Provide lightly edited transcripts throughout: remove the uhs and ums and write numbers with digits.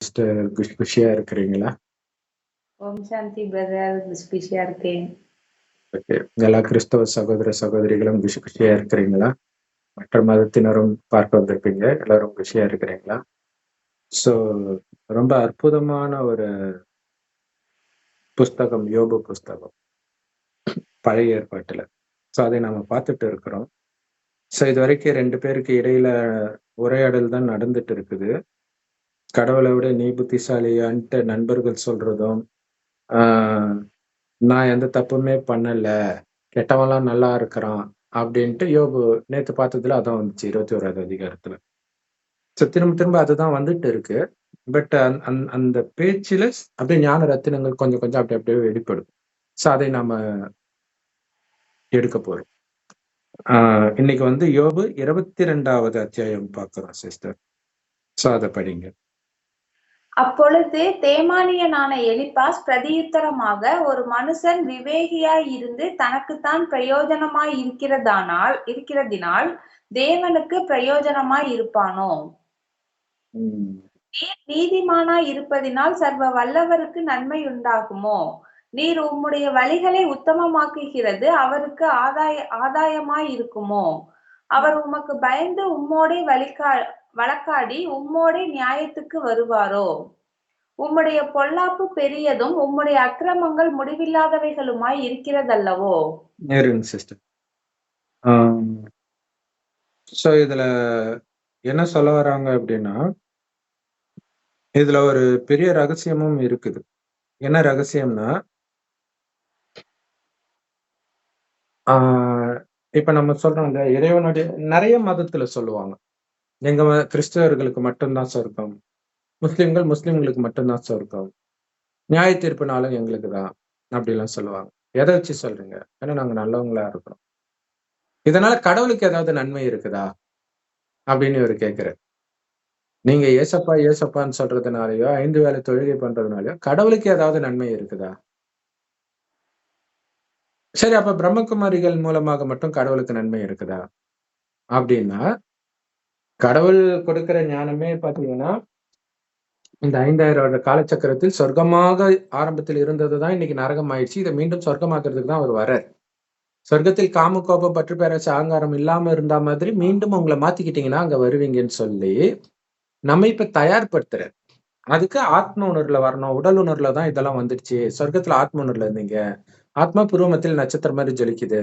Sister குஷியா இருக்கிறீங்களா? ஓம் சாந்தி brother, பிஸியா இருக்கேன். ஓகே. எல்லா கிறிஸ்தவ சகோதர சகோதரிகளும் குஷியா இருக்கிறீங்களா? மற்ற மதத்தினரும் பார்க்க வந்திருப்பீங்க. எல்லாரும் குஷியா இருக்கிறீங்களா? ஸோ ரொம்ப அற்புதமான ஒரு புஸ்தகம், யோபு புஸ்தகம், பழைய ஏற்பாட்டுல. ஸோ அதை நாம பார்த்துட்டு இருக்கிறோம். ஸோ இது வரைக்கும் 2 பேருக்கு இடையில உரையாடல் தான் நடந்துட்டு இருக்குது. கடவுளை விட நீ புத்திசாலியான்ட்டு நண்பர்கள் சொல்றதும், ஆஹ் நான் எந்த தப்புமே பண்ணல, கெட்டவன்லாம் நல்லா இருக்கிறான் அப்படின்ட்டு யோபு நேத்து பார்த்ததுல அதான் வந்துச்சு 21வது அதிகாரத்துல. ஸோ திரும்ப திரும்ப அதுதான் வந்துட்டு இருக்கு. பட் அந்த பேச்சில அப்படியே ஞான ரத்தினங்கள் கொஞ்சம் கொஞ்சம் அப்படி அப்படியே வெளிப்படும். ஸோ அதை நாம எடுக்க போறோம். இன்னைக்கு வந்து யோபு 22வது அத்தியாயம் பார்க்கிறோம் சிஸ்டர். ஸோ அதை படிங்க. அப்பொழுது தேமானியனான எலிப்பாஸ் பிரதியுத்தரமாக, ஒரு மனுஷன் விவேகியாய் இருந்து தனக்குத்தான் பிரயோஜனமாய் இருக்கிறதினால் தேவனுக்கு பிரயோஜனமாய் இருப்பானோ? நீர் நீதிமானாய் இருப்பதினால் சர்வ வல்லவருக்கு நன்மை உண்டாகுமோ? நீர் உம்முடைய வழிகளை உத்தமமாக்குகிறது அவருக்கு ஆதாயமாய் இருக்குமோ? அவர் உமக்கு பயந்து உம்மோடே வழக்காடி உம்மோடே நியாயத்துக்கு வருவாரோ? உம்முடைய பொல்லாப்பு பெரியதும் உம்முடைய அக்கிரமங்கள் முடிவில்லாதவைகளுமாய் இருக்கிறதல்லவோ? நேருங்க சிஸ்டர். ஸோ இதுல என்ன சொல்ல வராங்க அப்படின்னா, இதுல ஒரு பெரிய ரகசியமும் இருக்குது. என்ன ரகசியம்னா, இப்ப நம்ம சொல்றோம் இல்ல, இறைவனுடைய நிறைய மதத்துல சொல்லுவாங்க, எங்க கிறிஸ்தவர்களுக்கு மட்டும்தான் சொர்க்கம், முஸ்லிம்களுக்கு மட்டும்தான் சொர்க்கம், நியாய தீர்ப்பு நாளும் எங்களுக்கு தான் அப்படிலாம் சொல்லுவாங்க. எதை வச்சு சொல்றீங்க? ஏன்னா நாங்க நல்லவங்களா இருக்கிறோம். இதனால கடவுளுக்கு ஏதாவது நன்மை இருக்குதா அப்படின்னு இவர் கேட்கிறார். நீங்க ஏசப்பா ஏசப்பான்னு சொல்றதுனாலயோ 5 வேளை தொழுகை பண்றதுனாலயோ கடவுளுக்கு ஏதாவது நன்மை இருக்குதா? சரி, அப்ப பிரம்மகுமாரிகள் மூலமாக மட்டும் கடவுளுக்கு நன்மை இருக்குதா அப்படின்னா, கடவுள் கொடுக்கிற ஞானமே பாத்தீங்கன்னா இந்த 5000 வருட காலச்சக்கரத்தில் சொர்க்கமாக ஆரம்பத்தில் இருந்ததுதான் இன்னைக்கு நரகம் ஆயிடுச்சு. இதை மீண்டும் சொர்க்கமாக்குறதுக்கு தான் அவர் வர்றார். சொர்க்கத்தில் காம கோபம் பற்று பேராசை அகங்காரம் இல்லாம இருந்தா மாதிரி மீண்டும் உங்களை மாத்திக்கிட்டீங்கன்னா அங்க வருவீங்கன்னு சொல்லி நம்ம இப்ப தயார்படுத்துறார். அதுக்கு ஆத்ம உணர்வுல வரணும். உடல் உணர்வுல தான் இதெல்லாம் வந்துடுச்சு. சொர்க்கத்துல ஆத்ம உணர்வுல இருந்தீங்க, ஆத்மா புருவமத்தில் நட்சத்திரம் மாதிரி ஜொலிக்குது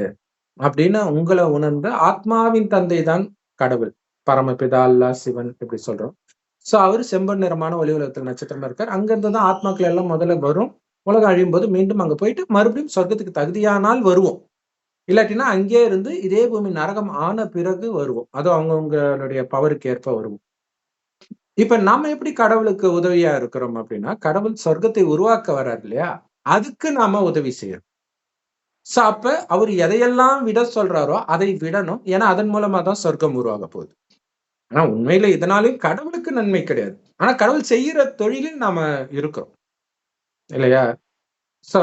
அப்படின்னு உங்களை உணர்ந்து, ஆத்மாவின் தந்தை தான் கடவுள், பரமபிதா, அல்லா, சிவன் இப்படி சொல்றோம். சோ அவரு செம்பன் நிறமான ஒளி உலகத்தில் நட்சத்திரமா இருக்கார். அங்க இருந்துதான் ஆத்மாக்கள் எல்லாம் முதல்ல வரும். உலகம் அழியும் போது மீண்டும் அங்க போயிட்டு மறுபடியும் சொர்க்கத்துக்கு தகுதியானால் வருவோம். இல்லாட்டினா அங்கே இருந்து இதே பூமி நரகம் ஆன பிறகு வருவோம். அது அவங்கவுங்களுடைய பவருக்கு ஏற்ப வருவோம். இப்ப நாம எப்படி கடவுளுக்கு உதவியா இருக்கிறோம் அப்படின்னா, கடவுள் சொர்க்கத்தை உருவாக்க வர்றாரு இல்லையா, அதுக்கு நாம உதவி செய்யறோம். சோ அப்ப அவர் எதையெல்லாம் விட சொல்றாரோ அதை விடணும். ஏன்னா அதன் மூலமா தான் சொர்க்கம் உருவாக போகுது. ஆனா உண்மையில இதனாலையும் கடவுளுக்கு நன்மை கிடையாது. ஆனா கடவுள் செய்யற தொழிலில் நாம இருக்கிறோம் இல்லையா? சோ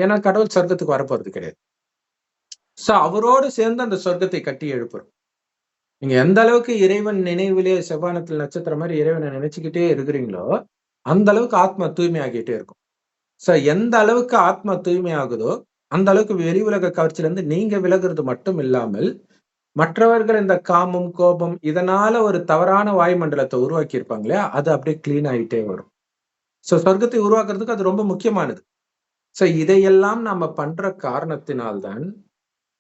ஏன்னா கடவுள் சொர்க்கத்துக்கு வரப்போறது கிடையாது. சோ அவரோடு சேர்ந்து அந்த சொர்க்கத்தை கட்டி எழுப்புறோம். நீங்க எந்த அளவுக்கு இறைவன் நினைவிலே செவ்வானத்தில் நட்சத்திரம் மாதிரி இறைவனை நினைச்சுக்கிட்டே இருக்கிறீங்களோ, அந்த அளவுக்கு ஆத்மா தூய்மை ஆகிட்டே இருக்கும். சோ எந்த அளவுக்கு ஆத்மா தூய்மை ஆகுதோ அந்த அளவுக்கு வெளி உலக கவர்ச்சியில இருந்து நீங்க விலகுறது மட்டும் இல்லாமல், மற்றவர்கள் இந்த காமம், கோபம் இதனால ஒரு தவறான வாயுமண்டலத்தை உருவாக்கி இருப்பாங்க இல்லையா, அது அப்படியே கிளீன் ஆகிட்டே வரும். சோ சொர்க்கத்தை உருவாக்குறதுக்கு அது ரொம்ப முக்கியமானது. சோ இதையெல்லாம் நாம பண்ற காரணத்தினால்தான்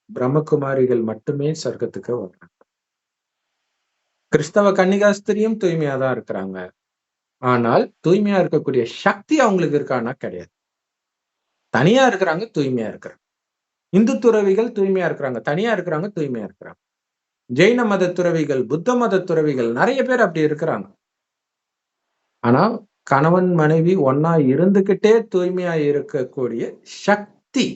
பிரம்மகுமாரிகள் மட்டுமே சொர்க்கத்துக்கு வர்றாங்க. கிறிஸ்தவ கன்னிகாஸ்திரியும் தூய்மையா தான் இருக்கிறாங்க. ஆனால் தூய்மையா இருக்கக்கூடிய சக்தி அவங்களுக்கு இருக்கான்னா கிடையாது. தனியா இருக்கிறாங்க, தூய்மையா இருக்கிறாங்க. இந்து துறவிகள் தூய்மையா இருக்கிறாங்க, தனியா இருக்கிறாங்க, தூய்மையா இருக்கிறாங்க. ஜெயின மத துறவிகள், புத்த மத துறவிகள் நிறைய பேர் அப்படி இருக்கிறாங்க. ஆனா கணவன் மனைவி ஒன்னா இருந்துகிட்டே தூய்மையா இருக்கக்கூடிய சக்தி,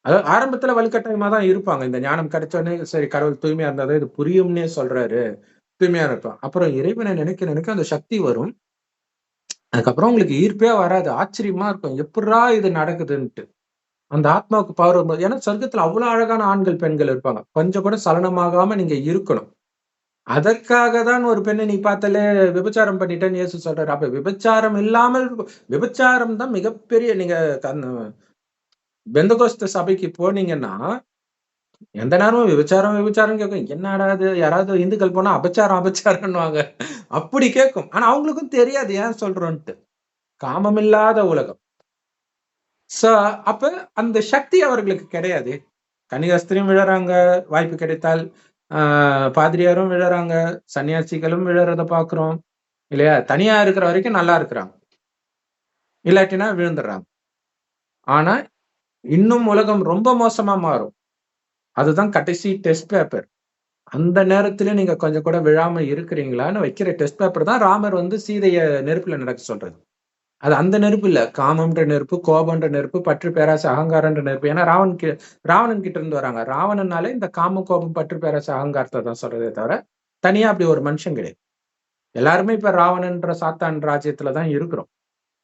அதாவது ஆரம்பத்துல வலுக்கட்டாயமா தான் இருப்பாங்க. இந்த ஞானம் கிடைச்சோடனே சரி கடவுள் தூய்மையா இருந்தாதான் இது புரியும்னே சொல்றாரு, தூய்மையா இருப்பான். அப்புறம் இறைவனை நினைக்க நினைக்க அந்த சக்தி வரும். அதுக்கப்புறம் உங்களுக்கு ஈர்ப்பே வராது. ஆச்சரியமா இருக்கும், எப்படா இது நடக்குதுன்ட்டு. அந்த ஆத்மாவுக்கு பவர் வரும்போது, ஏன்னா சொர்க்கத்துல அவ்வளவு அழகான ஆண்கள் பெண்கள் இருப்பாங்க. கொஞ்சம் கூட சலனமாகாம நீங்க இருக்கணும். அதற்காக தான் ஒரு பெண்ணை நீ பார்த்தாலே விபச்சாரம் பண்ணிட்டேன்னு இயேசு சொல்றாரு. அப்ப விபச்சாரம் இல்லாமல் விபச்சாரம் தான் மிகப்பெரிய நீங்க பெந்தகோஸ்து சபைக்கு போனீங்கன்னா, எந்த நேரமும் விபச்சாரம் விபச்சாரம் கேட்கும். என்னடா இது யாராவது இந்துக்கள் போனா அபச்சாரம் அபச்சாரம்னுவாங்க. அப்படி கேட்கும். ஆனா அவங்களுக்கும் தெரியாது ஏன் சொல்றோன்ட்டு. காமமில்லாத உலகம். சோ அப்ப அந்த சக்தி அவர்களுக்கு கிடையாதே. கன்னிகாஸ்திரியும் விழறாங்க, வாய்ப்பு கிடைத்தால். பாதிரியாரும் விழறாங்க, சன்னியாசிகளும் விழறத பார்க்கிறோம். இல்லையா? தனியா இருக்கிற வரைக்கும் நல்லா இருக்கிறாங்க. இல்லாட்டினா விழுந்துடுறாங்க. ஆனா இன்னும் உலகம் ரொம்ப மோசமா மாறும். அதுதான் கடைசி டெஸ்ட் பேப்பர். அந்த நேரத்துல நீங்க கொஞ்சம் கூட விழாம இருக்கிறீங்களான்னு வைக்கிற டெஸ்ட் பேப்பர் தான் ராமர் வந்து சீதைய நெருப்புல நடக்க சொல்றது. அது அந்த நெருப்பு இல்ல. காமம்ன்ற நெருப்பு, கோபம்ன்ற நெருப்பு, பற்று, பேராசை, அகங்காரம்ன்ற நெருப்பு. ஏன்னா ராவணன் கிட்ட இருந்து வராங்க. ராவணனாலே இந்த காமம், கோபம், பற்று, பேராசை, அகங்காரத்தை தான் சொல்றதே தவிர, தனியா அப்படி ஒரு மனுஷன் கிடையாது. எல்லாருமே இப்ப ராவணன்ற சாத்தான் ராஜ்யத்துல தான் இருக்கிறோம்.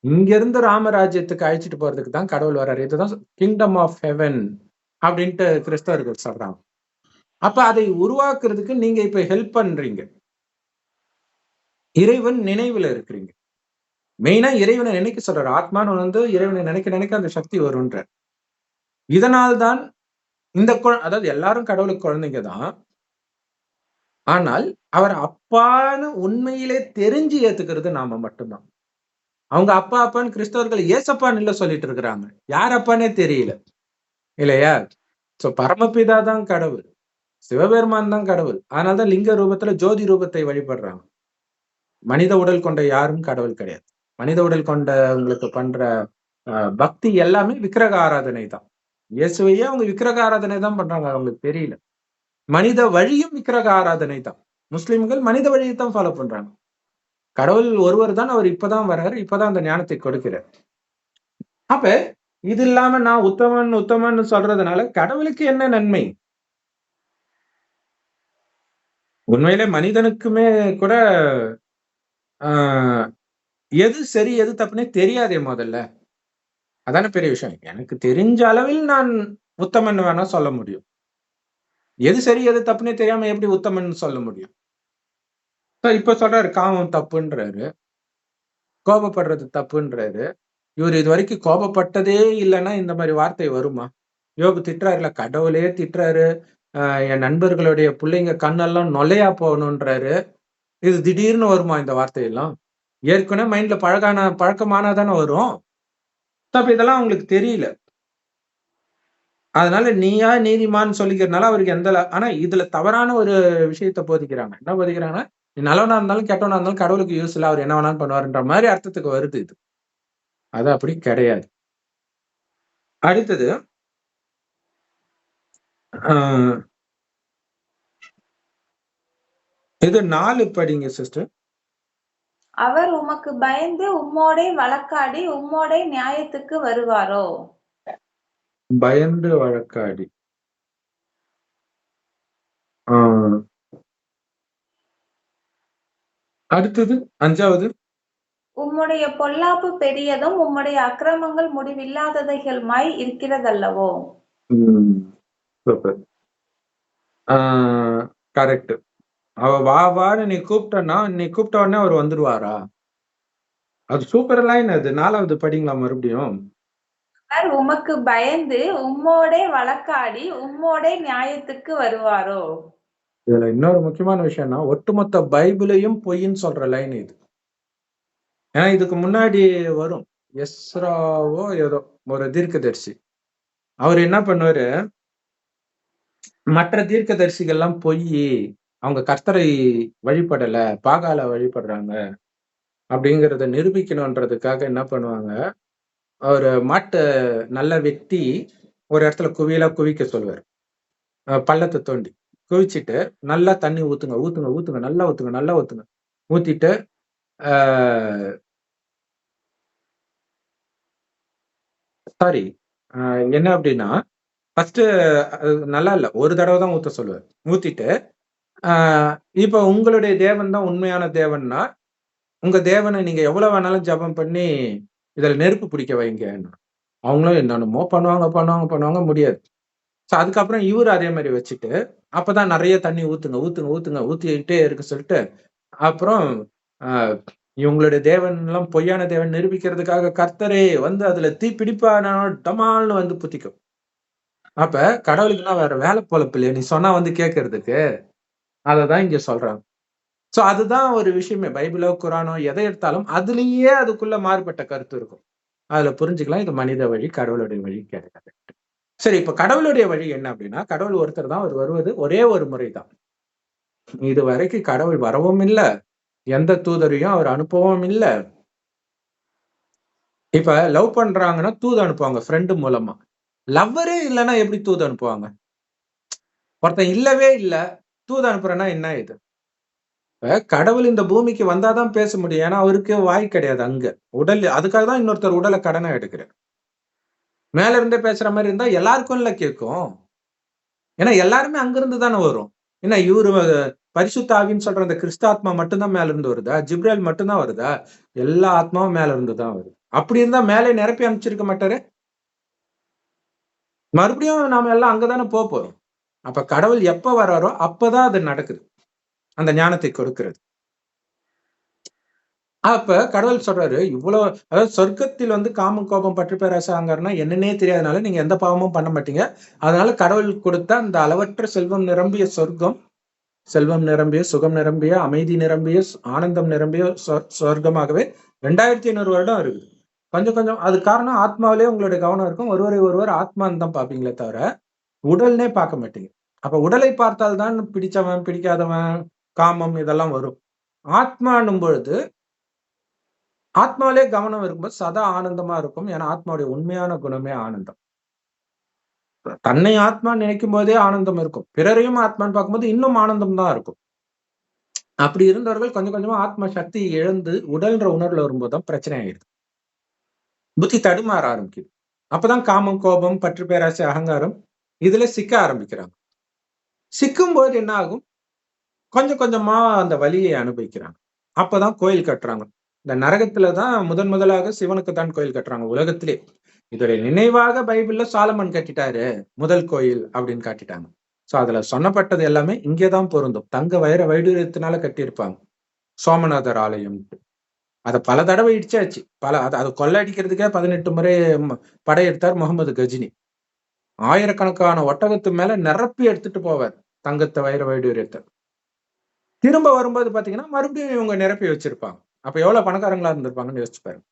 இங்க இருந்து ராமராஜ்யத்துக்கு அழைச்சிட்டு போறதுக்கு தான் கடவுள் வர்றாரு. இதுதான் கிங்டம் ஆஃப் ஹெவன் அப்படின்ட்டு கிறிஸ்தவர்கள் சொல்றாங்க. அப்ப அதை உருவாக்குறதுக்கு நீங்க இப்ப ஹெல்ப் பண்றீங்க. இறைவன் நினைவுல இருக்கிறீங்க. மெயினா இறைவனை நினைக்க சொல்றாரு. ஆத்மான்னு வந்து இறைவனை நினைக்க நினைக்க அந்த சக்தி வரும்ன்ற. இதனால்தான் இந்த அதாவது எல்லாரும் கடவுளுக்கு குழந்தைங்க தான். ஆனால் அவர் அப்பான்னு உண்மையிலே தெரிஞ்சு ஏத்துக்கிறது நாம மட்டும்தான். அவங்க அப்பா அப்பான்னு கிறிஸ்தவர்கள் ஏசப்பான்னு இல்ல சொல்லிட்டு இருக்கிறாங்க. யார் அப்பானே தெரியல. இல்லையா? சோ பரமபிதா தான் கடவுள். சிவபெருமான் தான் கடவுள். அதனாலதான் லிங்க ரூபத்துல ஜோதி ரூபத்தை வழிபடுறாங்க. மனித உடல் கொண்ட யாரும் கடவுள் கிடையாது. மனித உடல் கொண்டவங்களுக்கு பண்ற பக்தி எல்லாமே விக்கிரக ஆராதனை தான். இயேசுவையே அவங்க விக்கிரக ஆராதனை தான் பண்றாங்க. அவங்களுக்கு தெரியல. மனித வழியும் விக்கிரக ஆராதனை தான். முஸ்லிம்கள் மனித வழியை தான் ஃபாலோ பண்றாங்க. கடவுள் ஒருவர் தான், அவர் இப்பதான் வர்றாரு, இப்பதான் அந்த ஞானத்தை கொடுக்கிறார். அப்ப இது இல்லாம நான் உத்தமன் உத்தமன் சொல்றதுனால கடவுளுக்கு என்ன நன்மை? உண்மையிலே மனிதனுக்குமே கூட எது சரி எது தப்புனே தெரியாதே முதல்ல. அதான பெரிய விஷயம். எனக்கு தெரிஞ்ச அளவில் நான் உத்தமன் வேணா சொல்ல முடியும். எது சரி எது தப்புனே தெரியாம எப்படி உத்தமன் சொல்ல முடியும்? இப்ப சொல்றாரு காமம் தப்புன்றாரு, கோபப்படுறது தப்புன்றாரு. இவர் இது வரைக்கும் கோபப்பட்டதே இல்லைன்னா இந்த மாதிரி வார்த்தை வருமா? யோபு திட்டுறாருல, கடவுளே திட்டுறாரு. என் நண்பர்களுடைய பிள்ளைங்க கண்ணெல்லாம் நொல்லையா போகணுன்றாரு. இது திடீர்னு வருமா இந்த வார்த்தையெல்லாம்? ஏற்கனவே மைண்ட்ல பழக்கமானாதானே வரும். அப்ப இதெல்லாம் அவங்களுக்கு தெரியல. அதனால நீயா நீதிமான் சொல்லிக்கிறதுனால அவருக்கு ஆனா இதுல தவறான ஒரு விஷயத்த போதிக்கிறாங்க. என்ன போதிக்கிறாங்கன்னா, நீ நல்லவனா இருந்தாலும் கெட்டவனா இருந்தாலும் கடவுளுக்கு யூஸ் இல்ல, அவர் என்ன வேணாலும் பண்ணுவாருன்ற மாதிரி அர்த்தத்துக்கு வருது இது. அது அப்படி கிடையாது. அடுத்தது இது 4 படிங்க சிஸ்டர். அவர் உமக்கு பயந்து உம்மோடே வழக்காடி உம்மோடே நியாயத்துக்கு வருவாரோ? பயந்து வழக்காடி. அடுத்தது 5வது. உம்முடைய பொல்லாப்பு பெரியதும் உம்முடைய அக்கிரமங்கள் முடிவில்லாததைகளுமாய் இருக்கிறதல்லவோ? சூப்பர். கரெக்ட். அவ வா வான்னு நீ கூப்பிட்டனா, நீ கூப்பிட்ட உடனே அவர் வந்துருவாரா? அது சூப்பர் லைன் அது. 4வது படிங்களா மறுபடியும்? அவர் உமக்கு பயந்து உம்மோடே வழக்காடி உம்மோடே நியாயத்துக்கு வருவாரோ? இதுல இன்னொரு முக்கியமான விஷயம்னா, ஒட்டுமொத்த பைபிளையும் பொய்ன்னு சொல்ற லைன் இது. ஏன்னா இதுக்கு முன்னாடி வரும். எஸ்ராவோ ஏதோ ஒரு தீர்க்கதரிசி. அவர் என்ன பண்ணுவாரு, மற்ற தீர்க்கதரிசிகள்லாம் பொய், அவங்க கர்த்தரை வழிபடல, பாகால வழிபடுறாங்க அப்படிங்கிறத நிரூபிக்கணும்ன்றதுக்காக என்ன பண்ணுவாங்க, ஒரு மாட்டை நல்லா வெட்டி ஒரு இடத்துல குவியலா குவிக்க சொல்லுவார். பள்ளத்தை தோண்டி குவிச்சிட்டு நல்லா தண்ணி ஊத்துங்க ஊத்துங்க ஊத்துங்க நல்லா ஊத்துங்க நல்லா ஊத்துங்க ஊத்திட்டு சாரி என்ன அப்படின்னா ஃபர்ஸ்ட் நல்லா இல்ல, ஒரு தடவை தான் ஊத்த சொல்லுவார். ஊத்திட்டு இப்ப உங்களுடைய தேவன் தான் உண்மையான தேவன்னா உங்க தேவனை நீங்க எவ்வளவு வேணாலும் ஜபம் பண்ணி இதுல நெருப்பு பிடிக்க வைங்க. அவங்களும் என்னென்னமோ பண்ணுவாங்க பண்ணுவாங்க பண்ணுவாங்க, முடியாது. ஸோ அதுக்கப்புறம் இவரு அதே மாதிரி வச்சுட்டு அப்பதான் நிறைய தண்ணி ஊத்திக்கிட்டே இருக்கு சொல்லிட்டு அப்புறம் ஆஹ் இவங்களுடைய தேவன் எல்லாம் பொய்யான தேவன் நிரூபிக்கிறதுக்காக கர்த்தரே வந்து அதுல தீ பிடிப்பான டமால்னு வந்து புத்திக்கும். அப்ப கடவுளுக்குன்னா வேற வேலை பொழப்பு இல்லையா, நீ சொன்னா வந்து கேட்கறதுக்கு. அததான் இங்க சொல்றாங்க. சோ அதுதான் ஒரு விஷயமே. பைபிளோ குரானோ எதை எடுத்தாலும் அதுலயே அதுக்குள்ள மாறுபட்ட கருத்து இருக்கும். அதுல புரிஞ்சுக்கலாம் இது மனித வழி, கடவுளுடைய வழி கிடையாது. சரி, இப்ப கடவுளுடைய வழி என்ன அப்படின்னா, கடவுள் ஒருத்தர் தான், அவர் வருவது ஒரே ஒரு முறைதான். இது வரைக்கும் கடவுள் வரவும் இல்ல, எந்த தூதரையும் அவர் அனுப்பவும் இல்ல. இப்ப லவ் பண்றாங்கன்னா தூது அனுப்புவாங்க ஃப்ரெண்டு மூலமா. லவ்வரே இல்லைன்னா எப்படி தூது அனுப்புவாங்க? ஒருத்தன் இல்லவே இல்ல, தூது அனுப்புறேன்னா என்ன இது? கடவுள் இந்த பூமிக்கு வந்தாதான் பேச முடியும். ஏன்னா அவருக்கு வாய் கிடையாது அங்க. உடல் அதுக்காக தான் இன்னொருத்தர் உடலை கடனா எடுக்கிறார். மேல இருந்தே பேசுற மாதிரி இருந்தா எல்லாருக்கும் இல்ல கேட்கும். ஏன்னா எல்லாருமே அங்கிருந்து தானே வரும். ஏன்னா இவரு பரிசுத்த ஆவின்னு சொல்ற அந்த கிறிஸ்தாத்மா மட்டும்தான் மேல இருந்து வருதா? ஜிப்ரேல் மட்டும்தான் வருதா? எல்லா ஆத்மாவும் மேல இருந்து தான் வருது. அப்படி இருந்தா மேலே நிரப்பி அனுப்பிச்சிருக்க மாட்டாரு? மறுபடியும் நாம எல்லாம் அங்கதானே போறோம். அப்ப கடவுள் எப்ப வர்றாரோ அப்பதான் அது நடக்குது, அந்த ஞானத்தை கொடுக்கிறது. அப்ப கடவுள் சொல்றாரு, இவ்வளவு அதாவது சொர்க்கத்தில் வந்து காமம், கோபம், பற்று, பேராசை, அகங்காரம்னா என்னன்னே தெரியாதனால நீங்க எந்த பாவமும் பண்ண மாட்டீங்க. அதனால கடவுள் கொடுத்த அந்த அளவற்ற செல்வம் நிரம்பிய சொர்க்கம், செல்வம் நிரம்பிய, சுகம் நிரம்பிய, அமைதி நிரம்பிய, ஆனந்தம் நிரம்பிய சொர்க்கமாகவே 2500 வருடம் இருக்குது. கொஞ்சம் கொஞ்சம் அது காரணம் ஆத்மாவிலே உங்களுடைய கவனம் இருக்கும். ஒருவர் ஆத்மான்னு தான் பார்ப்பீங்களே தவிர உடல்னே பார்க்க மாட்டீங்க. அப்ப உடலை பார்த்தால் தான் பிடிச்சவன், பிடிக்காதவன், காமம் இதெல்லாம் வரும். ஆத்மானும் பொழுது ஆத்மாவிலே கவனம் இருக்கும்போது சதா ஆனந்தமா இருக்கும். ஏன்னா ஆத்மாவுடைய உண்மையான குணமே ஆனந்தம். தன்னை ஆத்மா நினைக்கும் போதே ஆனந்தம் இருக்கும். பிறரையும் ஆத்மான்னு பார்க்கும்போது இன்னும் ஆனந்தம் தான் இருக்கும். அப்படி இருந்தவர்கள் கொஞ்சம் கொஞ்சமா ஆத்ம சக்தி இழந்து உடல்ன்ற உணர்வுல வரும்போதுதான் பிரச்சனை ஆயிடுது. புத்தி தடுமாற ஆரம்பிக்குது. அப்பதான் காமம், கோபம், பற்று, பேராசை, அகங்காரம் இதுல சிக்க ஆரம்பிக்கிறாங்க. சிக்கும் போது என்ன ஆகும்? கொஞ்சம் கொஞ்சமா அந்த வலியை அனுபவிக்கிறாங்க. அப்பதான் கோயில் கட்டுறாங்க. இந்த நரகத்துலதான் முதலாக சிவனுக்கு தான் கோயில் கட்டுறாங்க உலகத்திலே. இதோடைய நினைவாக பைபிள்ல சாலமன் கட்டிட்டாரு முதல் கோயில் அப்படின்னு காட்டிட்டாங்க. சோ அதுல சொன்னப்பட்டது எல்லாமே இங்கேதான் பொருந்தும். தங்க வைர வைடூரியத்தினால கட்டியிருப்பாங்க சோமநாதர் ஆலயம். அதை பல தடவை இடிச்சாச்சு. அதை கொள்ளடிக்கிறதுக்கே 18 முறை படையெடுத்தார் முகமது கஜினி. ஆயிரக்கணக்கான ஒட்டகத்து மேல நிரப்பி எடுத்துட்டு போவார் தங்கத்தை, வைர வைடூரியத்தை. திரும்ப வரும்போது பாத்தீங்கன்னா மறுபடியும் இவங்க நிரப்பி வச்சிருப்பாங்க. அப்ப எவ்வளவு பணக்காரங்களா இருந்திருப்பாங்கன்னு யோசிச்சு பாருங்க.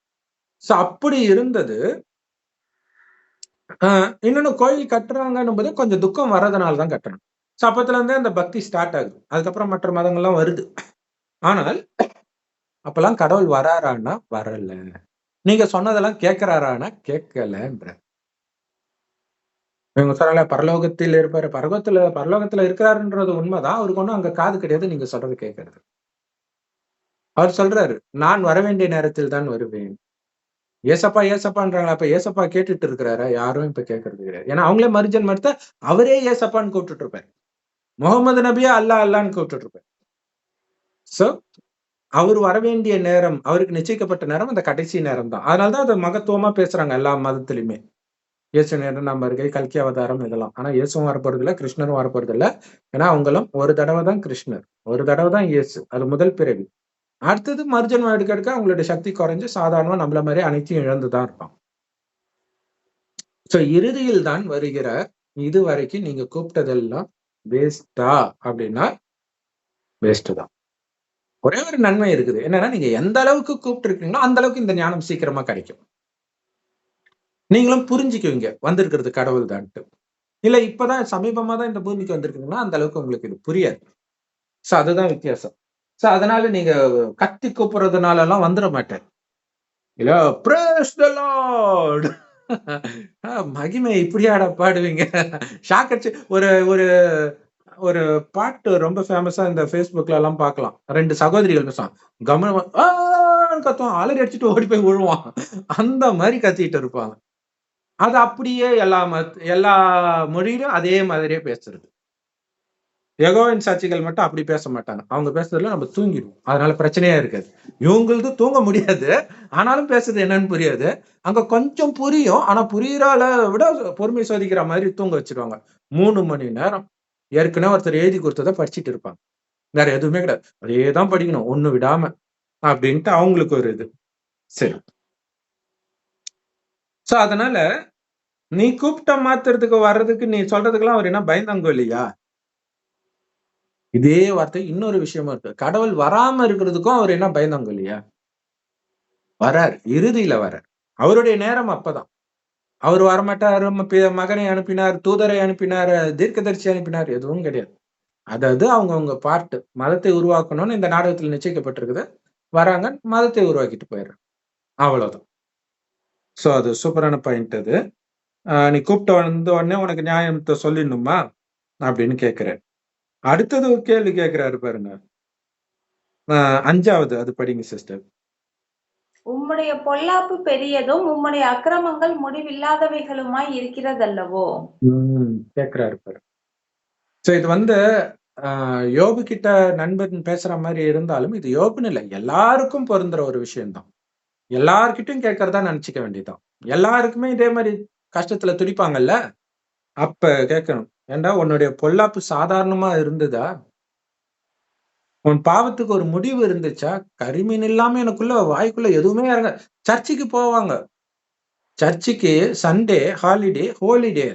சோ அப்படி இருந்தது. இன்னொன்னு கோயில் கட்டுறாங்கன்னும் போது கொஞ்சம் துக்கம் வர்றதுனாலதான் கட்டணும். சோ அப்பத்துல இருந்தே அந்த பக்தி ஸ்டார்ட் ஆகுது. அதுக்கப்புறம் மற்ற மதங்கள்லாம் வருது. ஆனால் அப்பெல்லாம் கடவுள் வராரான்னா வரல. நீங்க சொன்னதெல்லாம் கேட்கிறாரான்னா கேட்கலன்ற. இவங்க சொன்னால பரலோகத்தில் இருப்பாரு, பரலோகத்துல இருக்கிறாருன்றது உண்மைதான். அவருக்கு ஒண்ணும் அங்க காது கிடையாது நீங்க சொல்றது கேட்கறது. அவர் சொல்றாரு, நான் வர வேண்டிய நேரத்தில் தான் வருவேன். ஏசப்பா ஏசப்பான்றாங்களா? அப்ப ஏசப்பா கேட்டுட்டு இருக்கிறாரா? யாரும் இப்ப கேட்கறது கிடையாது. ஏன்னா அவங்களே மறுஜன் மறுத்த அவரே ஏசப்பான்னு கூப்பிட்டுட்டு இருப்பாரு. முகமது நபியா அல்லா அல்லான்னு கூப்பிட்டுட்டு இருப்பாரு. சோ அவர் வரவேண்டிய நேரம், அவருக்கு நிச்சயிக்கப்பட்ட நேரம் அந்த கடைசி நேரம் தான். அதனாலதான் அதை மகத்துவமா பேசுறாங்க எல்லா மதத்திலுமே. இயேசு நேரம் வருகை, கல்கி அவதாரம் இதெல்லாம். ஆனா இயேசுவும் வரப்போறது இல்ல, கிருஷ்ணரும் வரப்போறது இல்ல. ஏன்னா அவங்களும் ஒரு தடவை தான் கிருஷ்ணர், ஒரு தடவை தான் இயேசு. அது முதல் பிறவி. அடுத்தது மறுஜன்மம் எடுக்க அவங்களுடைய சக்தி குறைஞ்சு சாதாரணமா நம்மள மாதிரி அனைத்தையும் இழந்துதான் இருப்பான். சோ இறுதியில் தான் வருகிற இது வரைக்கும் நீங்க கூப்பிட்டதெல்லாம் வேஸ்டா அப்படின்னா வேஸ்ட் தான். ஒரே ஒரு நன்மை இருக்குது. என்னன்னா நீங்க எந்த அளவுக்கு கூப்பிட்டு இருக்கீங்களோ அந்த அளவுக்கு இந்த ஞானம் சீக்கிரமா கிடைக்கும். நீங்களும் புரிஞ்சுக்குவீங்க வந்திருக்கிறது கடவுள் தான்ட்டு. இல்ல இப்பதான் சமீபமா தான் இந்த பூமிக்கு வந்திருக்கீங்கன்னா அந்த அளவுக்கு உங்களுக்கு இது புரியாது. சோ அதுதான் வித்தியாசம். சோ அதனால நீங்க கத்தி கூப்பிடுறதுனால எல்லாம் வந்துட மாட்டேன். இல்ல பிரேஸ் தி லார்ட் மகிமை இப்படியாடா பாடுவீங்க? ஷாக் அடிச்சு ஒரு ஒரு ஒரு பாட்டு ரொம்ப ஃபேமஸா இந்த Facebookல எல்லாம் பார்க்கலாம். 2 சகோதரிகள் பேசுவாங்க. கம்முனு கத்துவான், அலறி அடிச்சுட்டு ஓடி போய் விழுவான். அந்த மாதிரி கத்திட்டு இருப்பாங்க. அது அப்படியே எல்லா மொழியிலும் அதே மாதிரியே பேசுறது. யெகோவாவின் சாட்சிகள் மட்டும் அப்படி பேச மாட்டாங்க. அவங்க பேசுறதுல நம்ம தூங்கிடுவோம். அதனால பிரச்சனையே இருக்காது. இவங்களது தூங்க முடியாது. ஆனாலும் பேசுறது என்னன்னு புரியாது. அங்க கொஞ்சம் புரியும். ஆனா புரியுற அளவை விட பொறுமை சோதிக்கிற மாதிரி தூங்க வச்சிருவாங்க. 3 மணி நேரம். ஏற்கனவே ஒருத்தர் எழுதி கொடுத்ததை படிச்சுட்டு இருப்பாங்க. வேற எதுவுமே கிடையாது. அதேதான் படிக்கணும். ஒண்ணு விடாம. அப்படின்ட்டு அவங்களுக்கு ஒரு இது. சரி. சோ அதனால நீ கூப்பிட்ட மாத்துறதுக்கு வர்றதுக்கு நீ சொல்றதுக்கெல்லாம் அவர் என்ன பயந்தாங்கோ இல்லையா? இதே வார்த்தை இன்னொரு விஷயமும் இருக்கு. கடவுள் வராம இருக்கிறதுக்கும் அவர் என்ன பயந்தாங்கோ இல்லையா? வரார். இறுதியில வரார். அவருடைய நேரம் அப்பதான். அவர் வரமாட்டாரு, மகனை அனுப்பினார், தூதரை அனுப்பினார், தீர்க்கதரிசி அனுப்பினார், எதுவும் கிடையாது. அதாவது அவங்கவங்க பார்ட் மதத்தை உருவாக்கணும்னு இந்த நாடகத்துல நிச்சயிக்கப்பட்டிருக்குது. வராங்க, மதத்தை உருவாக்கிட்டு போயிடுறாங்க. அவ்வளவுதான். சோ அது சூப்பரான பாயிண்ட் அது. நீ கூப்பிட்ட வந்த உடனே உனக்கு நியாயத்தை சொல்லிடணுமா அப்படின்னு கேட்கிறேன். அடுத்தது ஒரு கேள்வி கேட்கிறாரு பாருங்க. 5வது அது படிங்க சிஸ்டர். உம்முடைய பொல்லாப்பு பெரியதும் உம்முடைய அக்கிரமங்கள் முடிவில்லாதவைகளுமாய் இருக்கிறதல்லவோ. கேட்கிறாரு பாரு. சோ இது வந்து யோபு கிட்ட நண்பன் பேசுற மாதிரி இருந்தாலும் இது யோபுன்னு இல்லை, எல்லாருக்கும் பொருந்துற ஒரு விஷயம்தான். எல்லார்கிட்டையும் கேட்கறதா நினைச்சுக்க வேண்டியதுதான். எல்லாருக்குமே இதே மாதிரி கஷ்டத்துல துடிப்பாங்கல்ல, அப்ப கேட்கணும். ஏண்டா உன்னுடைய பொல்லாப்பு சாதாரணமா இருந்ததா? உன் பாவத்துக்கு ஒரு முடிவு இருந்துச்சா? கரிமீன் இல்லாம எனக்குள்ள வாய்க்குள்ள எதுவுமே இறங்க. சர்ச்சுக்கு போவாங்க. சர்ச்சுக்கு சண்டே ஹாலிடே, ஹோலிடே,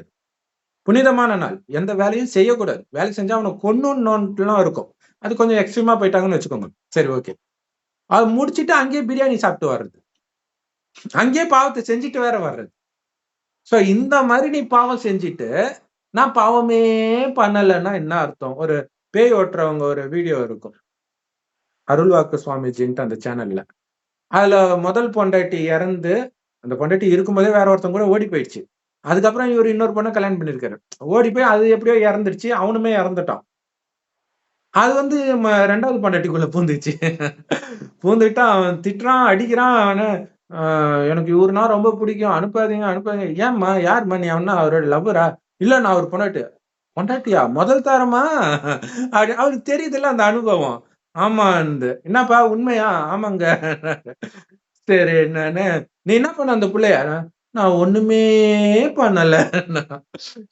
புனிதமான நாள். எந்த வேலையும் செய்யக்கூடாது. வேலை செஞ்சா அவனை கொன்னுலாம் இருக்கும். அது கொஞ்சம் எக்ஸ்ட்ரீமா போயிட்டாங்கன்னு வச்சுக்கோங்க. சரி, ஓகே. அது முடிச்சுட்டு அங்கேயே பிரியாணி சாப்பிட்டு வர்றது, அங்கேயே பாவத்தை செஞ்சுட்டு வேற வர்றது. சோ இந்த மாதிரி நீ பாவம் செஞ்சுட்டு நான் பாவமே பண்ணலைன்னா என்ன அர்த்தம்? ஒரு பேய் ஓட்டுறவங்க ஒரு வீடியோ இருக்கும், அருள்வாக்கு சுவாமிஜின்ட்டு அந்த சேனல்ல. அதுல முதல் பொண்டாட்டி இறந்து, அந்த பொண்டாட்டி இருக்கும்போதே வேற ஒருத்தவங்க கூட ஓடி போயிடுச்சு. அதுக்கப்புறம் இவர் இன்னொரு பொண்ணை கல்யாணம் பண்ணிருக்காரு. ஓடி போய் அது எப்படியோ இறந்துருச்சு, அவனுமே இறந்துட்டான். அது வந்து 2வது பொண்டாட்டிக்குள்ள பூந்துச்சு. பூந்துட்டா அவன் திட்டுறான், அடிக்கிறான். அவன எனக்கு இவருனா ரொம்ப பிடிக்கும், அனுப்பாதீங்க அனுப்பாதீங்க. ஏம்மா யாரும்மா நீ? அவனா அவரோட லவ்வரா? இல்ல நான் அவர் பொண்டாட்டி. பொண்டாட்டியா? முதல் தாரமா? அப்படி அவருக்கு தெரியுதுல்ல அந்த அனுபவம். ஆமா. என்னப்பா உண்மையா? ஆமாங்க. சரி நானு, நீ என்ன பண்ண அந்த புள்ளைய? நான் ஒண்ணுமே பண்ணல.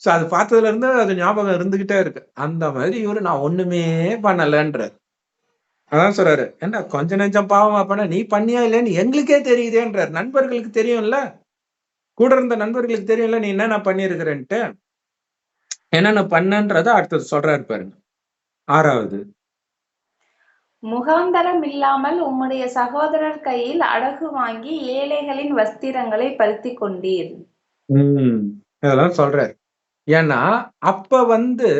சோ அது பார்த்ததுல இருந்து அது ஞாபகம் இருந்துகிட்டே இருக்கு. அந்த மாதிரி இவரு நான் ஒண்ணுமே பண்ணலன்றாரு. அதான் சொல்றாரு, ஏன்டா கொஞ்ச நெஞ்சம் பாவமா பண்ண, நீ பண்ணியா இல்லையான்னு எங்களுக்கே தெரியுதேன்றாரு. நண்பர்களுக்கு தெரியும்ல, கூட இருந்த நண்பர்களுக்கு தெரியும்ல நீ என்னென்ன பண்ணியிருக்கிறன்ட்டு. என்னென்ன பண்ணன்றத அடுத்தது சொல்றாரு பாருங்க. 6வது. முகாந்தரம் இல்லாமல் உம்முடைய சகோதரர் கையில் அடகு வாங்கி ஏழைகளின் வஸ்திரங்களை பறித்துக் கொண்டீர். இதெல்லாம் சொல்றாரு. ஏன்னா அப்ப வந்து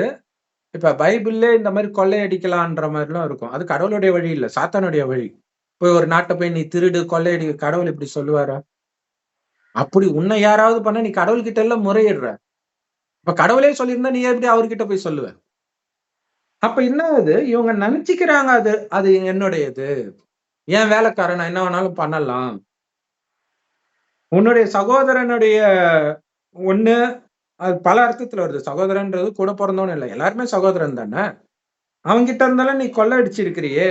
இப்ப பைபிள்ல இந்த மாதிரி கொள்ளையடிக்கலான்ற மாதிரிலாம் இருக்கும். அது கடவுளுடைய வழி இல்ல, சாத்தானுடைய வழி. போய் ஒரு நாட்டை போய் நீ திருடு கொள்ளையடி, கடவுள் இப்படி சொல்லுவாரா? அப்படி உன்னை யாராவது பண்ண நீ கடவுள்கிட்ட எல்லாம் முறையிடுற. இப்ப கடவுளே சொல்லியிருந்தா நீ எப்படி அவர்கிட்ட போய் சொல்லுவ? அப்ப என்ன ஆகுது, இவங்க நினைச்சுக்கிறாங்க அது அது என்னுடையது, என் வேலைக்காரன், நான் என்ன வேணாலும் பண்ணலாம். உன்னுடைய சகோதரனுடைய ஒண்ணு, அது பல அர்த்தத்துல வருது. சகோதரன்றது கூட பிறந்தவன் இல்லை, எல்லாருமே சகோதரன் தானே. அவன்கிட்ட இருந்தாலும் நீ கொள்ளை அடிச்சிருக்கிறியே.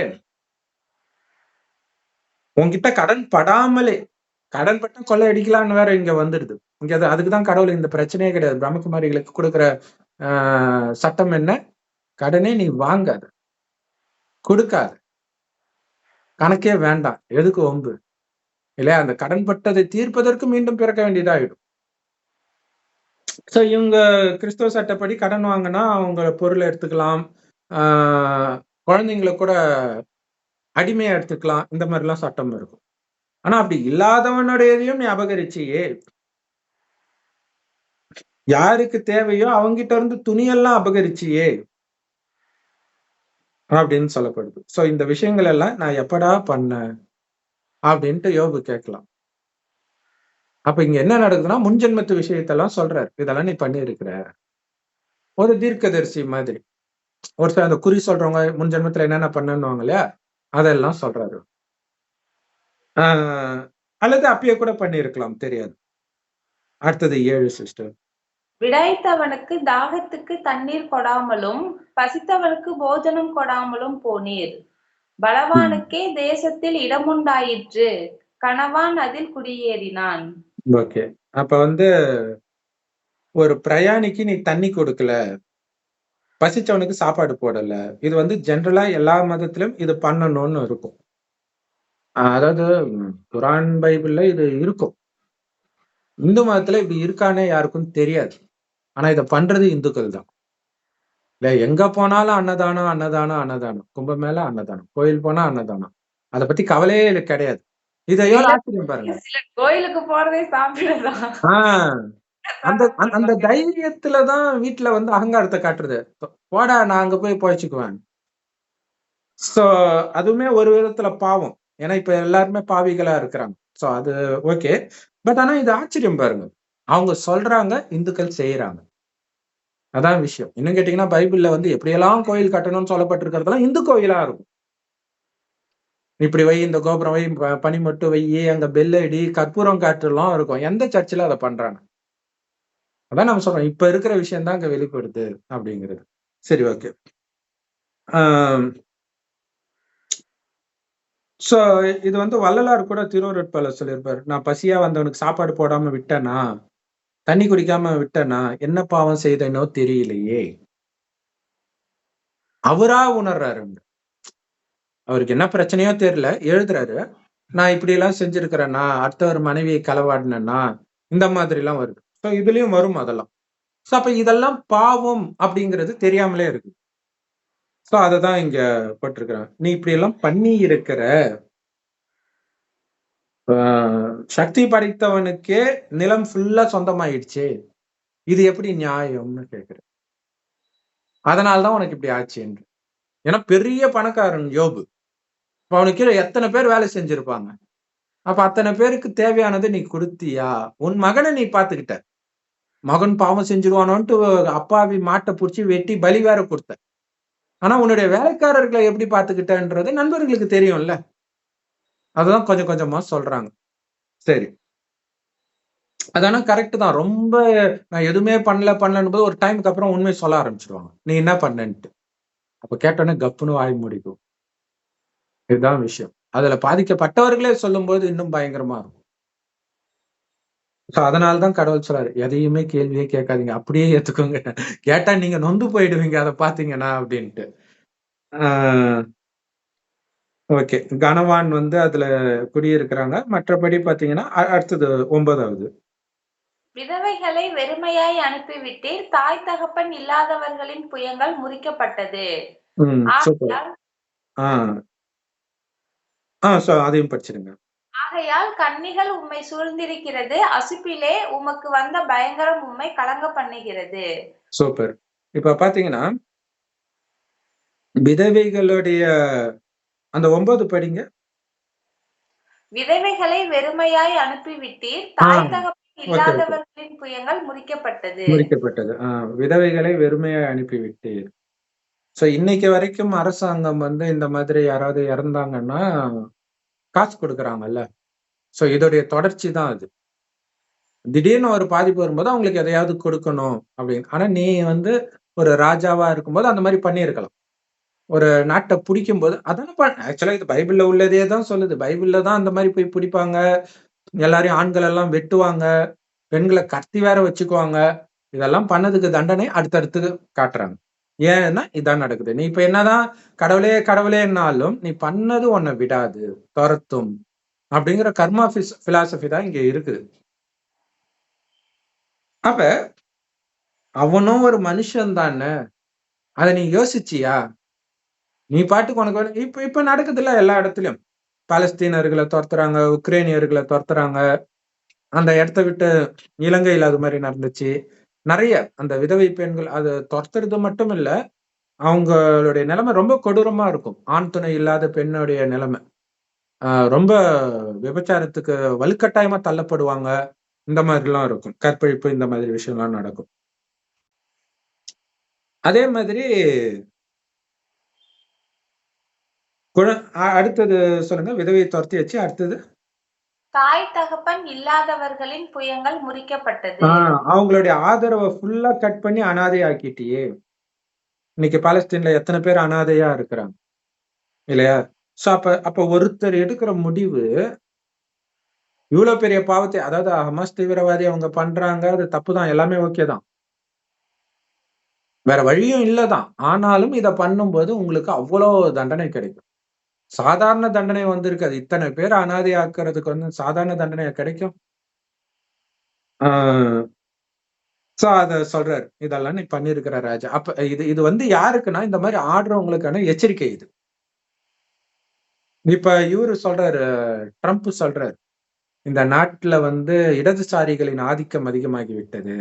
உன்கிட்ட கடன் படாமலே, கடன் பட்டா கொள்ளை அடிக்கலான்னு வேற இங்க வந்துடுது. இங்க அதுக்குதான் கடவுள் இந்த பிரச்சனையே கிடையாது. பிரம்மகுமாரிகளுக்கு கொடுக்கிற சட்டம் என்ன? கடனே நீ வாங்காத, கொடுக்காத, கணக்கே வேண்டாம், எதுக்கு வம்பு இல்லையா? அந்த கடன் பட்டதை தீர்ப்பதற்கு மீண்டும் பிறக்க வேண்டியதாயிடும். சோ இவங்க கிறிஸ்தவ சட்டப்படி கடன் வாங்கினா அவங்க பொருளை எடுத்துக்கலாம், குழந்தைங்களை கூட அடிமையா எடுத்துக்கலாம், இந்த மாதிரி எல்லாம் சட்டம் இருக்கும். ஆனா அப்படி இல்லாதவனுடையதையும் நீ அபகரிச்சியே. யாருக்கு தேவையோ அவங்கிட்ட இருந்து துணியெல்லாம் அபகரிச்சியே அப்படின்னு சொல்லப்படுது. சோ இந்த விஷயங்கள் எல்லாம் நான் எப்படா பண்ணேன் அப்படின்ட்டு யோபு கேட்கலாம். அப்ப இங்க என்ன நடக்குதுன்னா, முன்ஜென்மத்து விஷயத்தெல்லாம் சொல்றாரு. இதெல்லாம் நீ பண்ணியிருக்கிற. ஒரு தீர்க்கதரிசி மாதிரி. ஒரு சில அந்த குறி சொல்றவங்க முன்ஜென்மத்துல என்னென்ன பண்ணுவாங்க இல்லையா, அதெல்லாம் சொல்றாரு. அல்லது அப்பயே கூட பண்ணியிருக்கலாம், தெரியாது. அடுத்தது 7 சிஸ்டர். விடாய்த்தவனுக்கு தாகத்துக்கு தண்ணீர் கொடாமலும் பசித்தவனுக்கு போஜனம் கொடாமலும் போனீர். பலவானுக்கே தேசத்தில் இடமுண்டாயிற்று, கணவான் அதில் குடியேறினான். ஓகே. அப்ப வந்து ஒரு பிரயாணிக்கு நீ தண்ணி கொடுக்கல, பசிச்சவனுக்கு சாப்பாடு போடல. இது வந்து ஜெனரலா எல்லா மதத்திலும் இது பண்ணணும்னு இருக்கும். அதாவது குரான் பைபிள்ல இது இருக்கும். இந்து மதத்துல இப்படி இருக்கானே யாருக்கும் தெரியாது. ஆனா இத பண்றது இந்துக்கள் தான். இல்ல எங்க போனாலும் அன்னதானம், அன்னதானம், அன்னதானம். கும்பமேளா அன்னதானம். கோயில் போனா அன்னதானம். அத பத்தி கவலையே எனக்கு கிடையாது. இது எவ்வளவு இல்ல, ஆச்சரியம் பாருங்க. சிலர் கோயிலுக்கு போறதே சாப்பிடலாம். ஆ அந்த அந்த தைரியத்துல தான் வீட்ல வந்து அகங்காரத்த காட்டுறது. போடா நான் அங்க போய் பொழச்சுக்குவேன். சோ அதுவுமே ஒரு விதத்துல பாவம். ஏன்னா இப்ப எல்லாருமே பாவிகளா இருக்கிறாங்க. சோ அது ஓகே. பட் ஆனா இது ஆச்சரியம் பாருங்க. அவங்க சொல்றாங்க, இந்துக்கள் செய்யறாங்க. அதான் விஷயம். இன்னும் கேட்டீங்கன்னா பைபிள்ல வந்து எப்படியெல்லாம் கோயில் கட்டணும்னு சொல்லப்பட்டிருக்கிறதெல்லாம் இந்து கோயிலா இருக்கும். இப்படி வை, இந்த கோபுரம் வை, பனிமட்டு வை, அங்க பெல் அடி, கற்பூரம் காற்றுலாம் இருக்கும். எந்த சர்ச்சில் அதை பண்றாங்க? அதான் நம்ம சொல்றோம். இப்ப இருக்கிற விஷயம் தான் அங்க வெளிப்படுது அப்படிங்கிறது. சரி, ஓகே. சோ இது வந்து வள்ளலார் கூட திருவருட்பால சொல்லியிருப்பாரு. நான் பசியா வந்தவனுக்கு சாப்பாடு போடாம விட்டேனா, தண்ணி குடிக்காம விட்டேனா, என்ன பாவம் செய்தேனோ தெரியலையே. அவரா உணர்றாரு. அவருக்கு என்ன பிரச்சனையோ தெரியல, எழுதுறாரு. நான் இப்படி எல்லாம் செஞ்சிருக்கிறேன்னா, அடுத்த ஒரு மனைவியை களவாடினேன்னா, இந்த மாதிரி எல்லாம் வருது. சோ இதுலயும் வரும் அதெல்லாம். சோ அப்ப இதெல்லாம் பாவம் அப்படிங்கிறது தெரியாமலே இருக்கு. சோ அததான் இங்க போட்டிருக்கிறாங்க. நீ இப்படி எல்லாம் பண்ணி இருக்கிற, சக்தி படைத்தவனுக்கே நிலம் ஃபுல்லா சொந்தமாயிடுச்சு. இது எப்படி நியாயம்னு கேக்குறேன். அதனாலதான் உனக்கு இப்படி ஆச்சு என்று. ஏன்னா பெரிய பணக்காரன் யோபு. அவனுக்கு கீழே எத்தனை பேர் வேலை செஞ்சிருப்பாங்க. அப்ப அத்தனை பேருக்கு தேவையானதை நீ கொடுத்தியா? உன் மகனை நீ பாத்துக்கிட்ட. மகன் பாவம் செஞ்சிருவானோன்ட்டு அப்பாவி மாட்டை புடிச்சு வெட்டி பலி வேற கொடுத்த. ஆனா உன்னுடைய வேலைக்காரர்களை எப்படி பாத்துக்கிட்டன்றது நண்பர்களுக்கு தெரியும்ல. அதுதான் கொஞ்சம் கொஞ்சமா சொல்றாங்க. சரி. அதானா கரெக்ட் தான். ரொம்ப நான் எதுவுமே பண்ணலன்னு போது ஒரு டைமுக்கு அப்புறம் உண்மையை சொல்ல ஆரம்பிச்சிருவாங்க. நீ என்ன பண்ணன்ட்டு. அப்ப கேட்டோன்னே கப்புன்னு வாய் மூடிக்கும். இதுதான் விஷயம். அதுல பாதிக்கப்பட்டவர்களே சொல்லும்போது இன்னும் பயங்கரமா இருக்கும். அதனாலதான் கடவுள் சொல்றாரு, எதையுமே கேள்வியே கேட்காதீங்க. அப்படியே ஏத்துக்கோங்க. கேட்டா நீங்க நொந்து போயிடுவீங்க அதை பாத்தீங்கன்னா அப்படின்ட்டு. ஓகே. கனவான் வந்து அதுல குடியிருக்கிறாங்க. மற்றபடி பாத்தீங்கன்னா அடுத்தது 9வது. விதவைகளை வெறுமையாய் அனுப்பிவிட்டீர், தாய் தகப்பன் இல்லாதவர்களின் புயங்கள் முறிக்கப்பட்டது. சூப்பர். அதையும் படிச்சிருங்க. ஆகையால் கன்னிகள் உம்மை சூழ்ந்திருக்கிறது, அசிப்பிலே உமக்கு வந்த பயங்கரம் உம்மை கலங்க பண்ணுகிறது. சூப்பர். இப்ப பாத்தீங்கன்னா விதவைகளுடைய அந்த 9 படிங்க. விதவைகளை வெறுமையாய் அனுப்பிவிட்டீர், தாய் தகப்பன் இல்லாதவர்களின் புயங்கள் முறிக்கப்பட்டது. முறிக்கப்பட்டது. விதவைகளை வெறுமையாய் அனுப்பிவிட்டீர். சோ இன்னைக்கு வரைக்கும் அரசாங்கம் வந்து இந்த மாதிரி யாராவது இறந்தாங்கன்னா காசு கொடுக்குறாங்கல்ல. சோ இதோடைய தொடர்ச்சி தான் அது. திடீர்னு ஒரு பாதிப்பு வரும்போது அவங்களுக்கு எதையாவது கொடுக்கணும் அப்படின்னு. ஆனா நீ வந்து ஒரு ராஜாவா இருக்கும்போது அந்த மாதிரி பண்ணியிருக்கலாம். ஒரு நாட்டை பிடிக்கும்போது அதான் ஆக்சுவலா இது பைபிள்ல உள்ளதே தான் சொல்லுது. பைபிள்ல தான் அந்த மாதிரி போய் பிடிப்பாங்க. எல்லாரையும் ஆண்கள் எல்லாம் வெட்டுவாங்க. பெண்களை கத்தி வேற வச்சுக்குவாங்க. இதெல்லாம் பண்ணதுக்கு தண்டனை அடுத்தடுத்து காட்டுறாங்க. ஏன்னா இதான் நடக்குது. நீ இப்ப என்னதான் கடவுளே கடவுளேன்னாலும் நீ பண்ணது உன்னை விடாது, துரத்தும் அப்படிங்கிற கர்மா பிலாசபி தான் இங்க இருக்குது. அப்ப அவனும் ஒரு மனுஷன் தானே, அதை நீ யோசிச்சியா? நீ பாட்டுக்கு உனக்கு இப்ப இப்ப நடக்குதுல்ல எல்லா இடத்துலயும். பாலஸ்தீனர்களை துரத்துறாங்க, உக்ரைனியர்களை துரத்துறாங்க. அந்த இடத்த விட்டு இலங்கையில் அது மாதிரி நடந்துச்சு. நிறைய அந்த விதவை பெண்கள் அது துரத்துறது மட்டும் இல்ல, அவங்களுடைய நிலைமை ரொம்ப கொடூரமா இருக்கும். ஆண் துணை இல்லாத பெண்ணுடைய நிலைமை ரொம்ப விபச்சாரத்துக்கு வலுக்கட்டாயமா தள்ளப்படுவாங்க. இந்த மாதிரி எல்லாம் இருக்கும். கற்பழிப்பு இந்த மாதிரி விஷயம்லாம் நடக்கும். அதே மாதிரி அடுத்தது சொல்லுங்க. விதவையை துரத்தி வச்சு அடுத்தது தாய் தகப்பன் இல்லாதவர்களின் புயங்கள் முறிக்கப்பட்டது. அவங்களுடைய ஆதரவை ஃபுல்லா கட் பண்ணி அனாதை ஆக்கிட்டியே. இன்னைக்கு பாலஸ்தீன்ல எத்தனை பேர் அனாதையா இருக்கிறாங்க இல்லையா? சோ அப்ப ஒருத்தர் எடுக்கிற முடிவு இவ்வளவு பெரிய பாவத்தை, அதாவது ஹமாஸ் தீவிரவாதி அவங்க பண்றாங்க, அது தப்புதான், எல்லாமே ஓகே தான், வேற வழியும் இல்லதான். ஆனாலும் இத பண்ணும்போது உங்களுக்கு அவ்வளவு தண்டனை கிடைக்கும். சாதாரண தண்டனை வந்திருக்காது. இத்தனை பேர் அனாதை ஆக்குறதுக்கு வந்து சாதாரண தண்டனையா கிடைக்கும்? சோ அத சொல்றாரு. இதெல்லாம் நீ பண்ணிருக்கிற ராஜா. அப்ப இது வந்து யாருக்குன்னா, இந்த மாதிரி ஆடுறவங்களுக்கான எச்சரிக்கை இது. இப்ப இவரு சொல்றாரு, ட்ரம்ப் சொல்றாரு, இந்த நாட்டுல வந்து இடதுசாரிகளின் ஆதிக்கம் அதிகமாகி விட்டது,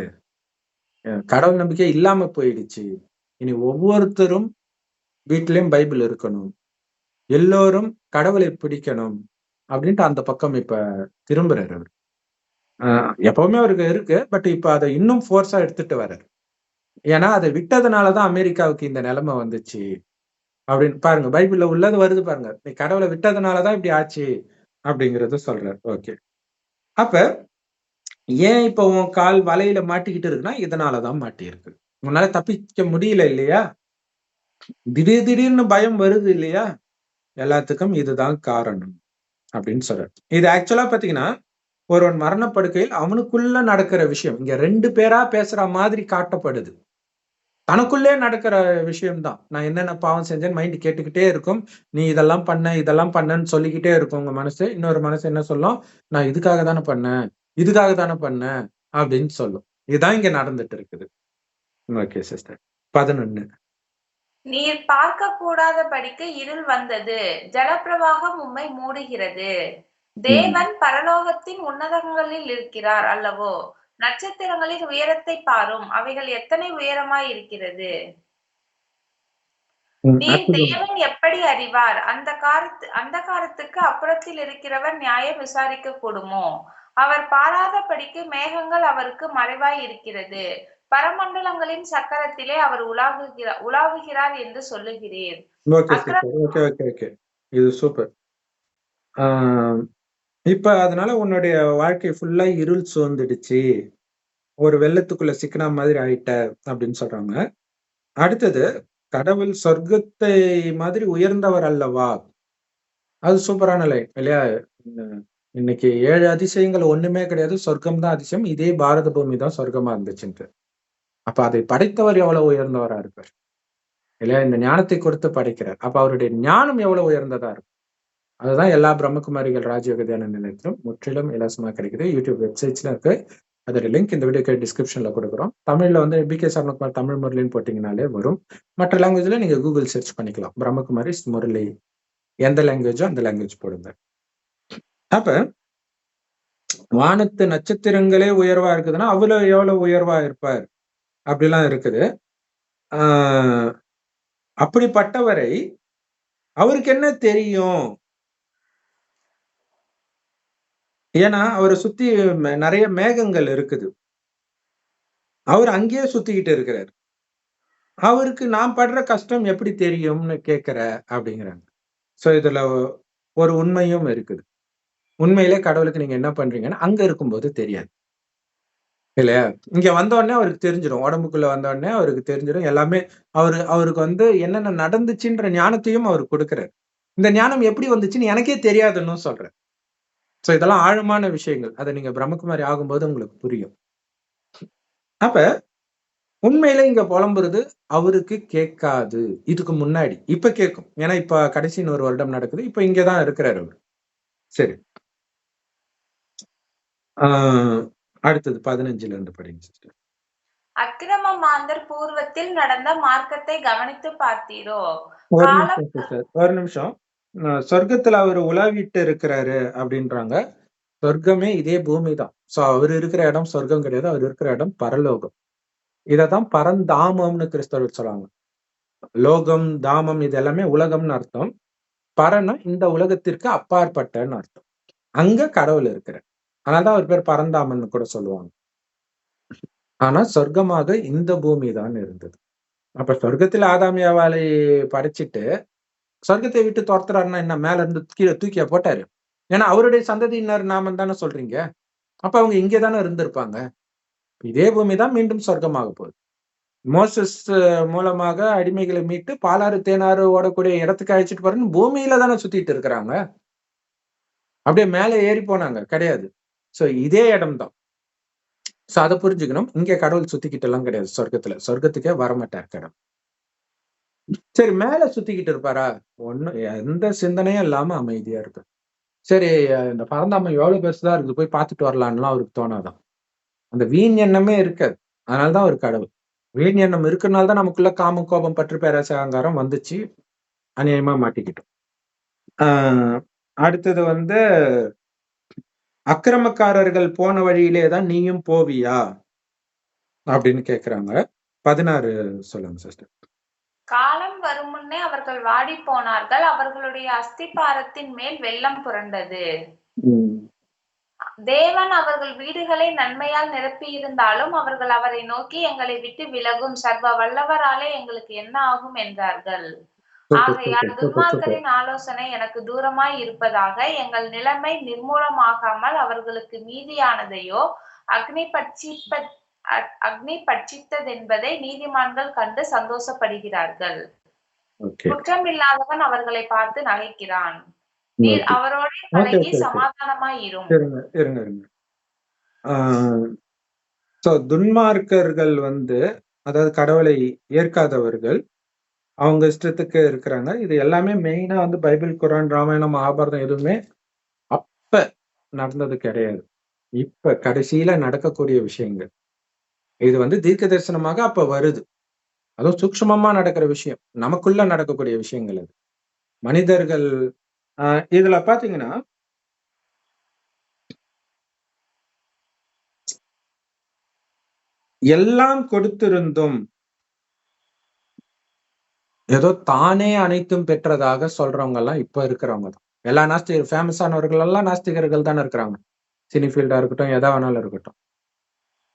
கடவுள் நம்பிக்கை இல்லாம போயிடுச்சு, இனி ஒவ்வொருத்தரும் வீட்லயும் பைபிள் இருக்கணும், எல்லோரும் கடவுளை பிடிக்கணும் அப்படின்ட்டு அந்த பக்கம் இப்ப திரும்புறாரு அவர். எப்பவுமே அவருக்கு இருக்கு, பட் இப்ப அதை இன்னும் ஃபோர்ஸா எடுத்துட்டு வர்றாரு. ஏன்னா அதை விட்டதுனாலதான் அமெரிக்காவுக்கு இந்த நிலைமை வந்துச்சு அப்படின்னு. பாருங்க, பைபிள்ல உள்ளது வருது பாருங்க, நீ கடவுளை விட்டதுனாலதான் இப்படி ஆச்சு அப்படிங்கறது சொல்றாரு. ஓகே, அப்ப ஏன் இப்ப உன் கால் வலையில மாட்டிக்கிட்டு இருக்குன்னா இதனாலதான் மாட்டியிருக்கு. உன்னால தப்பிக்க முடியல இல்லையா? திடீர்னு பயம் வருது இல்லையா? எல்லாத்துக்கும் இதுதான் காரணம் அப்படின்னு சொல்றாரு. இது ஆக்சுவலா பாத்தீங்கன்னா, ஒருவன் மரணப்படுக்கையில் அவனுக்குள்ள நடக்கிற விஷயம் இங்க 2 பேரா பேசுற மாதிரி காட்டப்படுது. தனக்குள்ளே நடக்கிற விஷயம்தான். நான் என்னென்ன பாவம் செஞ்சேன்னு மைண்ட் கேட்டுக்கிட்டே இருக்கும். நீ இதெல்லாம் பண்ண, இதெல்லாம் பண்ணன்னு சொல்லிக்கிட்டே இருக்கும் உங்க மனசு. இன்னொரு மனசு என்ன சொல்லும்? நான் இதுக்காக தானே பண்ணேன், இதுக்காக தானே பண்ணேன் அப்படின்னு சொல்லும். இதுதான் இங்க நடந்துட்டு இருக்குது. Okay sister. 11. நீர் பார்க்க கூடாதபடிக்கு இருள் வந்தது, ஜலப்பிரவாகம் உம்மை மூடுகிறது. தேவன் பரலோகத்தின் உன்னதங்களில் இருக்கிறார் அல்லவோ? நட்சத்திரங்களின் உயரத்தை பாரும், அவைகள் எத்தனை உயரமாய் இருக்கிறது. நீர் தேவன் எப்படி அறிவார்? அந்த காலத்துக்கு அப்புறத்தில் இருக்கிறவர் நியாயம் விசாரிக்க கூடுமோ? அவர் பாராதபடிக்கு மேகங்கள் அவருக்கு மறைவாய் இருக்கிறது. பரமண்டலங்களின் சக்கரத்திலே அவர் உலாவுகிறார் என்று சொல்லுகிறேன். இது சூப்பர். இப்ப அதனால உன்னுடைய வாழ்க்கை ஃபுல்லா இருள் சூழ்ந்துடுச்சு, ஒரு வெள்ளத்துக்குள்ள சிக்கினா மாதிரி ஆயிட்ட அப்படின்னு சொல்றாங்க. அடுத்தது, கடவுள் சொர்க்கத்தை மாதிரி உயர்ந்தவர் அல்லவா? அது சூப்பரான லைன் இல்லையா? இன்னைக்கு 7 அதிசயங்கள் ஒண்ணுமே கிடையாது, சொர்க்கம் தான் அதிசயம், இதே பாரத பூமி தான் சொர்க்கமா இருந்துச்சுன்ட்டு. அப்ப அதை படைத்தவர் எவ்வளவு உயர்ந்தவரா இருப்பார் இல்லையா? இந்த ஞானத்தை கொடுத்து படைக்கிறார். அப்ப அவருடைய ஞானம் எவ்வளவு உயர்ந்ததா இருக்கும். அதுதான் எல்லா பிரம்மகுமாரிகள் ராஜயோக தியான நிலையத்திலும் முற்றிலும் இலவசமா கிடைக்குது. யூடியூப் வெப்சைட்ஸ்ல இருக்கு. அதோட லிங்க் இந்த வீடியோக்கு டிஸ்கிரிப்ஷன்ல கொடுக்குறோம். தமிழ்ல வந்து பிகே சரவணகுமார் தமிழ் முரளின்னு போட்டீங்கனாலே வரும். மற்ற லாங்குவேஜ்ல நீங்க கூகுள் சர்ச் பண்ணிக்கலாம், பிரம்மகுமாரி முரளி, எந்த லாங்குவேஜோ அந்த லாங்குவேஜ் போடுங்க. அப்ப வானத்து நட்சத்திரங்களே உயர்வா இருக்குதுன்னா அவ்வளவு எவ்வளவு உயர்வா இருப்பார் அப்படிலாம் இருக்குது. அப்படிப்பட்டவரை அவருக்கு என்ன தெரியும்? ஏன்னா அவரை சுத்தி நிறைய மேகங்கள் இருக்குது, அவர் அங்கேயே சுத்திக்கிட்டு இருக்கிறார். அவருக்கு நான் படுற கஷ்டம் எப்படி தெரியும்னு கேட்கிற அப்படிங்கிறாங்க. சோ இதுல ஒரு உண்மையும் இருக்குது. உண்மையிலே கடவுளுக்கு நீங்க என்ன பண்றீங்கன்னா அங்க இருக்கும்போது தெரியாது இல்லையா? இங்க வந்த உடனே அவருக்கு தெரிஞ்சிடும், உடம்புக்குள்ள வந்த உடனே அவருக்கு தெரிஞ்சிடும் எல்லாமே. அவருக்கு வந்து என்னென்ன நடந்துச்சுன்ற ஞானத்தையும் அவர் கொடுக்கிறார். இந்த ஞானம் எப்படி வந்துச்சுன்னு எனக்கே தெரியாதுன்னு சொல்றேன். சோ இதெல்லாம் ஆழமான விஷயங்கள். அதை நீங்க பிரம்மகுமாரி ஆகும்போது உங்களுக்கு புரியும். அப்ப உண்மையில இங்க புலம்புறது அவருக்கு கேட்காது. இதுக்கு முன்னாடி இப்ப கேட்கும். ஏன்னா இப்ப கடைசின்னு ஒரு வருடம் நடக்குது. இப்ப இங்கதான் இருக்கிறாரு அவர். சரி, அடுத்தது 15ல இருந்து படிங்க சிஸ்டர். அக்கிரம மாந்தர் பூர்வத்தில் நடந்த மார்க்கத்தை கவனித்து பார்த்தீரோ? ஒரு நிமிஷம். சொர்க்கத்துல அவர் உலாவிட்டு இருக்கிறாரு அப்படின்றாங்க. சொர்க்கமே இதே பூமி தான். சோ அவர் இருக்கிற இடம் சொர்க்கம் கிடையாது, அவர் இருக்கிற இடம் பரலோகம். இததான் பரந்தாமம்னு கிறிஸ்தவர்கள் சொல்றாங்க. லோகம், தாமம் இது எல்லாமே உலகம்னு அர்த்தம். பரனா இந்த உலகத்திற்கு அப்பாற்பட்டன்னு அர்த்தம். அங்க கடவுள் இருக்கிறார். அதனாலதான் அவர் பேர் பரந்தாமன் கூட சொல்லுவாங்க. ஆனா சொர்க்கமாக இந்த பூமி தான் இருந்தது. அப்ப சொர்க்கத்துல ஆதாமியாவாலை படைச்சிட்டு சொர்க்கத்தை விட்டு துரத்துறாருன்னா என்ன, மேல இருந்து கீழே தூக்கியா போட்டாரு? ஏன்னா அவருடைய சந்ததியினர் நாமம் தானே சொல்றீங்க. அப்ப அவங்க இங்கே தானே இருந்திருப்பாங்க. இதே பூமி தான் மீண்டும் சொர்க்கமாக போகுது. மோசஸ் மூலமாக அடிமைகளை மீட்டு பாலாறு தேனாறு ஓடக்கூடிய இடத்துக்கு அழைச்சிட்டு போறேன்னு பூமியில தானே சுத்திட்டு இருக்கிறாங்க. அப்படியே மேலே ஏறி போனாங்க கிடையாது. சோ இதே இடம் தான். சோ அதை புரிஞ்சுக்கணும். இங்க கடவுள் சுத்திக்கிட்டு எல்லாம் கிடையாது. சொர்க்கத்துக்கே வரமாட்டார் கடவுள். சரி, மேல சுத்திக்கிட்டு இருப்பாரா? ஒண்ணும் எந்த சிந்தனையும் இல்லாம அமைதியா இருப்பார். சரி, இந்த பரந்தாமம் எவ்வளவு பெருசுதான் இருக்குது, போய் பார்த்துட்டு வரலான்லாம் அவருக்கு தோணாதான். அந்த வீண் எண்ணமே இருக்காது. அதனாலதான் அவர் கடவுள். வீண் எண்ணம் இருக்கிறனால தான் நமக்குள்ள காமம், கோபம், பற்று, பேராசை, அகங்காரம் வந்துச்சு. அநியாயமா மாட்டிக்கிட்டோம். அடுத்தது வந்து அக்கிரமக்காரர்கள் போன வழியிலே தான் நீயும் போவியா அப்படின்னு கேக்குறாங்க. 16 சொல்லுங்க சிஸ்டர். காலம் வரும் முன்னே அவர்கள் வாடி போனார்கள், அவர்களுடைய அஸ்திபாரத்தின் மேல் வெள்ளம் புரண்டது. தேவன் அவர்கள் வீடுகளை நன்மையால் நிரப்பியிருந்தாலும் அவர்கள் அவரை நோக்கி எங்களை விட்டு விலகும், சர்வ வல்லவராலே எங்களுக்கு என்ன ஆகும் என்றார்கள். ஆகையால் துன்மார்க்கரின் ஆலோசனை எனக்கு தூரமாய் இருப்பதாக, எங்கள் நிலைமை நிர்மூலமாகாமல் அவர்களுக்கு மீதியானதையோ அக்னி பட்சித்ததென்பதை நீதிமான்கள் கண்டு சந்தோஷப்படுகிறார்கள். குற்றமில்லாதவன் அவர்களை பார்த்து நகைக்கிறான். நீர் அவரோட பழகி சமாதானமாய் இரும். இருங்க. துன்மார்க்கர்கள் வந்து, அதாவது கடவுளை ஏற்காதவர்கள், அவங்க இஷ்டத்துக்கு இருக்கிறாங்க. இது எல்லாமே மெயினா வந்து பைபிள், குரான், ராமாயணம், மகாபாரதம் எதுவுமே அப்ப நடந்தது கிடையாது. இப்ப கடைசியில நடக்கக்கூடிய விஷயங்கள். இது வந்து தீர்க்க தரிசனமாக அப்ப வருது. அதுவும் சூக்ஷ்மமா நடக்கிற விஷயம். நமக்குள்ள நடக்கக்கூடிய விஷயங்கள் அது. மனிதர்கள் இதுல பாத்தீங்கன்னா எல்லாம் கொடுத்திருந்தும் ஏதோ தானே அனைத்தும் பெற்றதாக சொல்றவங்க எல்லாம் இப்ப இருக்கிறவங்க தான். எல்லா நாஸ்திகர் ஃபேமஸானவர்கள் எல்லாம் நாஸ்திகர்கள் தானே இருக்கிறாங்க. சினிஃபீல்டா இருக்கட்டும், எதா வேணாலும் இருக்கட்டும்.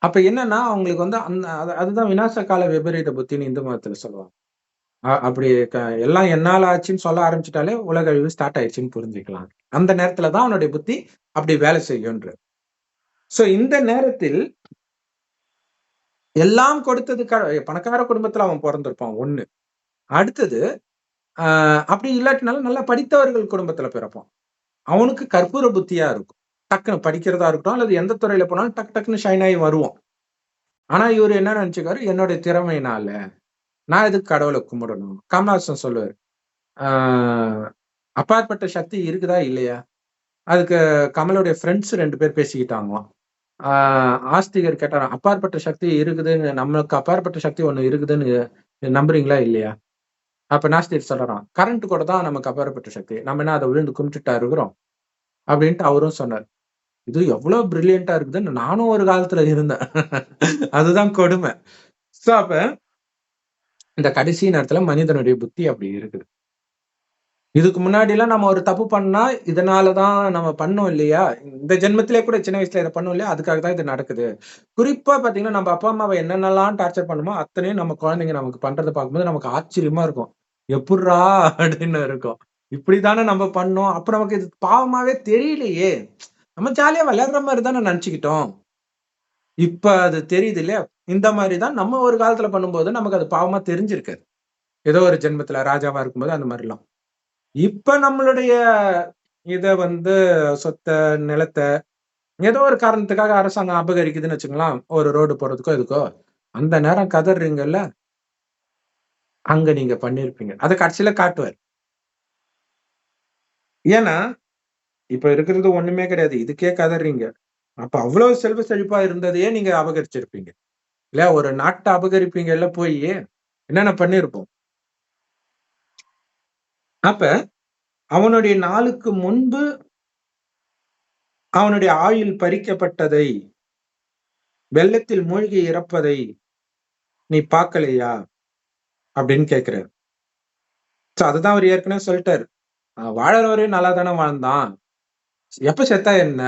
அப்ப என்னன்னா அவங்களுக்கு வந்து அதுதான் விநாச கால விபரீத புத்தின்னு இந்து மதத்துல சொல்லுவாங்க. அப்படி எல்லாம் என்னால ஆச்சுன்னு சொல்ல ஆரம்பிச்சுட்டாலே உலக அழிவு ஸ்டார்ட் ஆயிடுச்சுன்னு புரிஞ்சுக்கலாம். அந்த நேரத்துலதான் அவனுடைய புத்தி அப்படி வேலை செய்யும்ன்ற. சோ இந்த நேரத்தில் எல்லாம் கொடுத்தது பணக்கார குடும்பத்துல அவன் பிறந்திருப்பான் ஒண்ணு. அடுத்தது அப்படி இல்லாட்டினாலும் நல்லா படித்தவர்கள் குடும்பத்துல பிறப்பான். அவனுக்கு கற்பூர புத்தியா இருக்கும். டக்குன்னு படிக்கிறதா இருக்கட்டும் அல்லது எந்த துறையில போனாலும் டக்குன்னு ஷைன் ஆகி வருவான். ஆனா இவரு என்ன நினைச்சுக்காரு, என்னுடைய திறமையினால நான் எதுக்கு கடவுளை கும்பிடணும். கமல்ஹாசன் சொல்லுவாரு, அப்பாற்பட்ட சக்தி இருக்குதா இல்லையா? அதுக்கு கமலுடைய ஃப்ரெண்ட்ஸ் 2 பேர் பேசிக்கிட்டாங்களாம். ஆஸ்திகர் கேட்டாராம், அப்பாற்பட்ட சக்தி இருக்குதுன்னு, நம்மளுக்கு அப்பாற்பட்ட சக்தி ஒண்ணு இருக்குதுன்னு நம்புறீங்களா இல்லையா? அப்ப நாஸ்திகர் சொல்றான், கரண்ட் கூட தான் நமக்கு அப்பாற்பட்ட சக்தி, நம்ம என்ன அதை விழுந்து கும்பிட்டுட்டா இருக்கிறோம் அப்படின்ட்டு அவரும் சொன்னார். இது எவ்வளவு பிரில்லியண்டா இருக்குதுன்னு நானும் ஒரு காலத்துல இருந்தேன். அதுதான் கொடுமை. சோ அப்ப இந்த கடைசி நேரத்துல மனிதனுடைய புத்தி அப்படி இருக்குது. இதுக்கு முன்னாடி எல்லாம் நம்ம ஒரு தப்பு பண்ணா இதனாலதான் நம்ம பண்ணோம் இல்லையா, இந்த ஜென்மத்திலே கூட சின்ன வயசுல இதை பண்ணோம் இல்லையா, அதுக்காக தான் இது நடக்குது. குறிப்பா பாத்தீங்கன்னா நம்ம அப்பா அம்மாவை என்னென்னலாம் டார்ச்சர் பண்ணுமோ அத்தனையும் நம்ம குழந்தைங்க நமக்கு பண்றதை பார்க்கும்போது நமக்கு ஆச்சரியமா இருக்கும். எப்படிரா அப்படின்னு இருக்கும். இப்படித்தானே நம்ம பண்ணோம், அப்ப நமக்கு இது பாவமாவே தெரியலையே, நம்ம ஜாலியா விளையாடுற மாதிரி தானே நினைச்சுக்கிட்டோம். இப்ப அது தெரியுது இல்லையா? இந்த மாதிரிதான் நம்ம ஒரு காலத்துல பண்ணும்போது நமக்கு அது பாவமா தெரிஞ்சிருக்காது. ஏதோ ஒரு ஜென்மத்துல ராஜாவா இருக்கும்போது அந்த மாதிரிலாம். இப்ப நம்மளுடைய இத வந்து சொத்தை, நிலத்தை ஏதோ ஒரு காரணத்துக்காக அரசாங்கம் அபகரிக்குதுன்னு வச்சுக்கலாம், ஒரு ரோடு போறதுக்கோ இதுக்கோ, அந்த நேரம் கதறீங்கல்ல, அங்க நீங்க பண்ணிருப்பீங்க. அதை கடைசியில காட்டுவார். ஏன்னா இப்ப இருக்கிறது ஒண்ணுமே கிடையாது, இதுக்கே கதறீங்க. அப்ப அவ்வளவு செல்வ செழிப்பா இருந்ததையே நீங்க அபகரிச்சிருப்பீங்க இல்லையா? ஒரு நாட்டை அபகரிப்பீங்க எல்லாம் போய் என்னென்ன பண்ணிருப்போம். அப்ப அவனுடைய நாளுக்கு முன்பு அவனுடைய ஆயுள் பறிக்கப்பட்டதை, வெள்ளத்தில் மூழ்கி இறப்பதை நீ பார்க்கலையா அப்படின்னு கேட்கிறாரு. அதுதான் அவர் ஏற்கனவே சொல்லிட்டாரு, வாழறவரையும் நல்லா தானே வாழ்ந்தான், எப்ப செத்தா என்ன,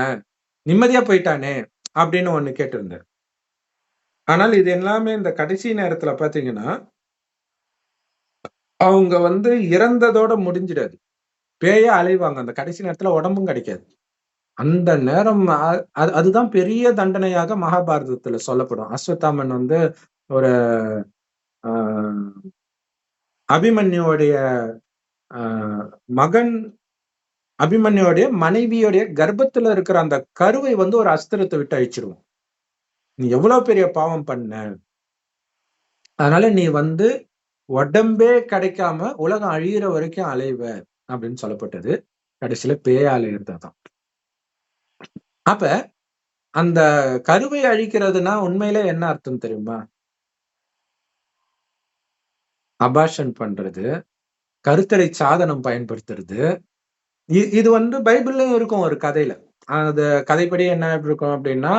நிம்மதியா போயிட்டானே அப்படின்னு ஒண்ணு கேட்டிருந்தார். ஆனால் இது எல்லாமே இந்த கடைசி நேரத்துல பாத்தீங்கன்னா அவங்க வந்து இறந்ததோட முடிஞ்சிடாது. பேயே அலைவாங்க. அந்த கடைசி நேரத்துல உடம்பும் கிடைக்காது. அந்த நேரம் அதுதான் பெரிய தண்டனையாக மகாபாரதத்துல சொல்லப்படும். அஸ்வத்தாமன் வந்து ஒரு அபிமன்யுடைய மகன், அபிமன்யுடைய மனைவியுடைய கர்ப்பத்துல இருக்கிற அந்த கருவை வந்து ஒரு அஸ்திரத்தை விட்டு அழிச்சிருவோம். நீ எவ்வளவு பெரிய பாவம் பண்ண, அதனால நீ வந்து உடம்பே கிடைக்காம உலகம் அழியிற வரைக்கும் அலைவ அப்படின்னு சொல்லப்பட்டது. கடைசியில பேயா அலையிறதுதான். அப்ப அந்த கருவை அழிக்கிறதுனா உண்மையிலே என்ன அர்த்தம் தெரியுமா? அபார்ஷன் பண்றது, கருத்தடை சாதனம் பயன்படுத்துறது. இது வந்து பைபிள்லயும் இருக்கும் ஒரு கதையில. அது கதைப்படி என்ன இருக்கும் அப்படின்னா,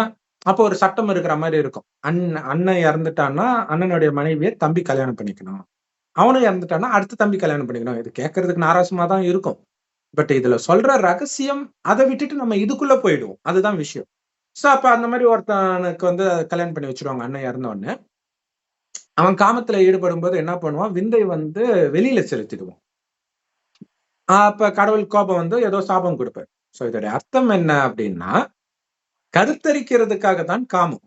அப்போ ஒரு சட்டம் இருக்கிற மாதிரி இருக்கும். அண்ணன் இறந்துட்டான்னா அண்ணனுடைய மனைவியை தம்பி கல்யாணம் பண்ணிக்கணும். அவனும் இறந்துட்டான்னா அடுத்த தம்பி கல்யாணம் பண்ணிக்கணும். இது கேட்கறதுக்கு நாராசமா தான் இருக்கும். பட் இதுல சொல்ற ரகசியம் அதை விட்டுட்டு நம்ம இதுக்குள்ள போயிடுவோம். அதுதான் விஷயம். சோ அப்ப அந்த மாதிரி ஒருத்தனுக்கு வந்து கல்யாணம் பண்ணி வச்சிருவாங்க அண்ணன் இறந்த உடனே. அவன் காமத்துல ஈடுபடும் போது என்ன பண்ணுவான், விந்தை வந்து வெளியில செலுத்திடுவான். அப்ப கடவுள் கோபம் வந்து ஏதோ சாபம் கொடுப்பார். சோ இதோட அர்த்தம் என்ன அப்படின்னா, கருத்தரிக்கிறதுக்காக தான் காமம்.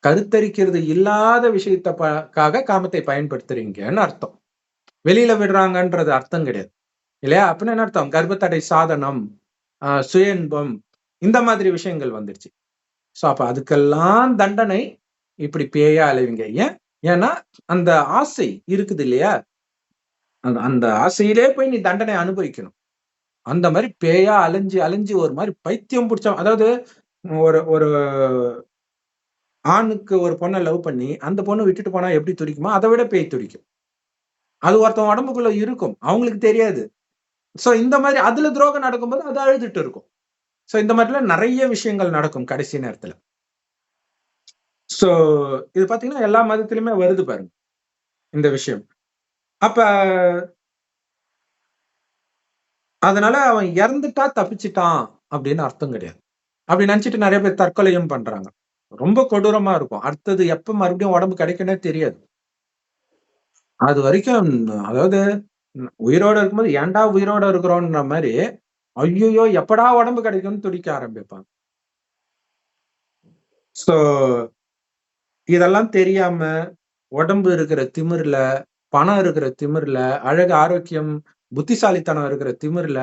கருத்தரிக்கிறது இல்லாத விஷயத்துக்காக காமத்தை பயன்படுத்துறீங்கன்னு அர்த்தம். வெளியில விடுறாங்கன்றது அர்த்தம் கிடையாது இல்லையா? அப்படின்னு என்ன அர்த்தம்? கர்ப்பத்தடை சாதனம், சுய இன்பம், இந்த மாதிரி விஷயங்கள் வந்துருச்சு. சோ அப்ப அதுக்கெல்லாம் தண்டனை இப்படி பேயா அலைவீங்க. ஏன்னா அந்த ஆசை இருக்குது இல்லையா? அந்த ஆசையிலே போய் நீ தண்டனை அனுபவிக்கணும். அந்த மாதிரி பேயா அலைஞ்சு அலைஞ்சு ஒரு மாதிரி பைத்தியம் பிடிச்ச, அதாவது ஒரு ஒரு ஆணுக்கு ஒரு பொண்ணை லவ் பண்ணி அந்த பொண்ணு விட்டுட்டு போனா எப்படி துடிக்குமோ அதை விட பேய் துடிக்கும். அது ஒருத்தன் உடம்புக்குள்ள இருக்கும், அவங்களுக்கு தெரியாது. சோ இந்த மாதிரி அதுல துரோகம் நடக்கும்போது அது அழுதுட்டு இருக்கும். சோ இந்த மாதிரிலாம் நிறைய விஷயங்கள் நடக்கும் கடைசி நேரத்துல. சோ இது பாத்தீங்கன்னா எல்லா மதத்திலுமே வருது பாருங்க இந்த விஷயம். அப்ப அதனால அவன் இறந்துட்டா தப்பிச்சிட்டான் அப்படின்னு அர்த்தம் கிடையாது. அப்படி நினைச்சிட்டு நிறைய பேர் தற்கொலையும் பண்றாங்க. ரொம்ப கொடூரமா இருக்கும். அடுத்தது எப்ப மறுபடியும் உடம்பு கிடைக்குன்னே தெரியாது. அது வரைக்கும் அதாவது உயிரோட இருக்கும்போது ஏன்டா உயிரோட இருக்கிறோன்ற மாதிரி, ஐயோ எப்படா உடம்பு கிடைக்கும்னு துடிக்க ஆரம்பிப்பாங்க. சோ இதெல்லாம் தெரியாம உடம்பு இருக்கிற திமிர்ல, பணம் இருக்கிற திமிர்ல, அழகு, ஆரோக்கியம், புத்திசாலித்தனம் இருக்கிற திமிர்ல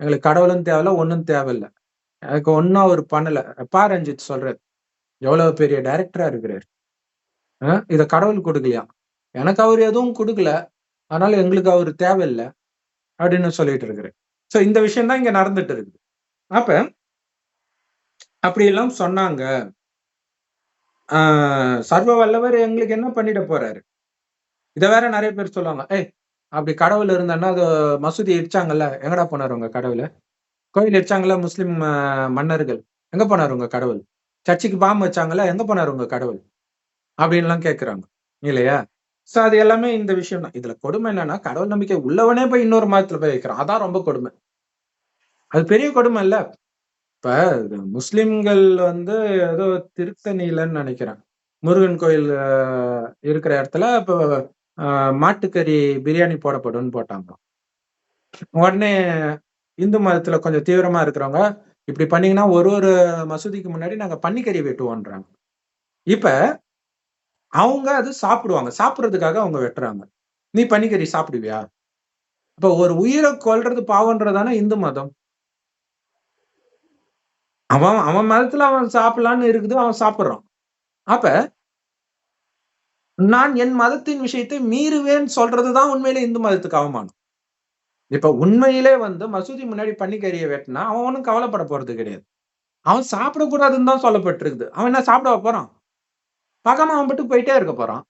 எங்களுக்கு கடவுளும் தேவையில்ல, ஒண்ணும் தேவையில்ல. எனக்கு ஒன்னும் அவர் பண்ணல. ரஞ்சித் சொல்றாரு, எவ்வளவு பெரிய டைரக்டரா இருக்கிறாரு. இத கடவுள் கொடுக்கலையா? எனக்கு அவர் எதுவும் கொடுக்கல, அதனால எங்களுக்கு அவர் தேவையில்லை அப்படின்னு சொல்லிட்டு இருக்கிறாரு. சோ இந்த விஷயம் தான் இங்க நடந்துட்டு இருக்குது. அப்ப அப்படி எல்லாம் சொன்னாங்க. சர்வ வல்லவர் எங்களுக்கு என்ன பண்ணிட போறாரு? இத வேற நிறைய பேர் சொல்லுவாங்க. அப்படி கடவுள் இருந்தான்னா அது மசூதி இடிச்சாங்கல்ல, எங்கடா போனாரு உங்க கடவுள்? கோயில் இடிச்சாங்கல்ல முஸ்லிம் மன்னர்கள், எங்க போனாரு உங்க கடவுள்? சர்ச்சுக்கு பாம்பு வச்சாங்கல்ல, எங்க போனாரு உங்க கடவுள்? அப்படின்னு எல்லாம் கேட்கிறாங்க இல்லையா? சோ அது எல்லாமே இந்த விஷயம் தான். இதுல கொடுமை என்னன்னா, கடவுள் நம்பிக்கை உள்ளவனே போய் இன்னொரு மதத்துல போய் வைக்கிறான். அதான் ரொம்ப கொடுமை. அது பெரிய கொடுமை இல்ல. இப்ப முஸ்லிம்கள் வந்து ஏதோ திருத்தணியிலன்னு நினைக்கிறேன், முருகன் கோயில் இருக்கிற இடத்துல இப்ப மாட்டுக்கறி பிரியாணி போடப்படும்னு போட்டாங்க. உடனே இந்து மதத்துல கொஞ்சம் தீவிரமா இருக்கிறவங்க, இப்படி பண்ணீங்கன்னா ஒரு மசூதிக்கு முன்னாடி நாங்க பன்னிக்கறி வெட்டுவோன்றாங்க. இப்ப அவங்க அது சாப்பிடுவாங்க, சாப்பிடுறதுக்காக அவங்க வெட்டுறாங்க. நீ பன்னிக்கறி சாப்பிடுவியா? அப்ப ஒரு உயிரை கொல்றது பாவம்ன்றதானே இந்து மதம். அவன் அவன் மதத்துல அவன் சாப்பிடலான்னு இருக்குது, அவன் சாப்பிடுறான். அப்ப நான் என் மதத்தின் விஷயத்தை மீறுவேன் சொல்றதுதான் உண்மையிலே இந்து மதத்துக்கு அவமானம். இப்ப உண்மையிலே வந்து மசூதி முன்னாடி பன்னிக்கறியை வெட்டினா அவன் ஒன்னும் கவலைப்பட போறது கிடையாது. அவன் சாப்பிடக்கூடாதுன்னு தான் சொல்லப்பட்டிருக்குது. அவன் என்ன சாப்பிட போறான்? பார்க்காம அவன் மட்டும் போயிட்டே இருக்க போறான்.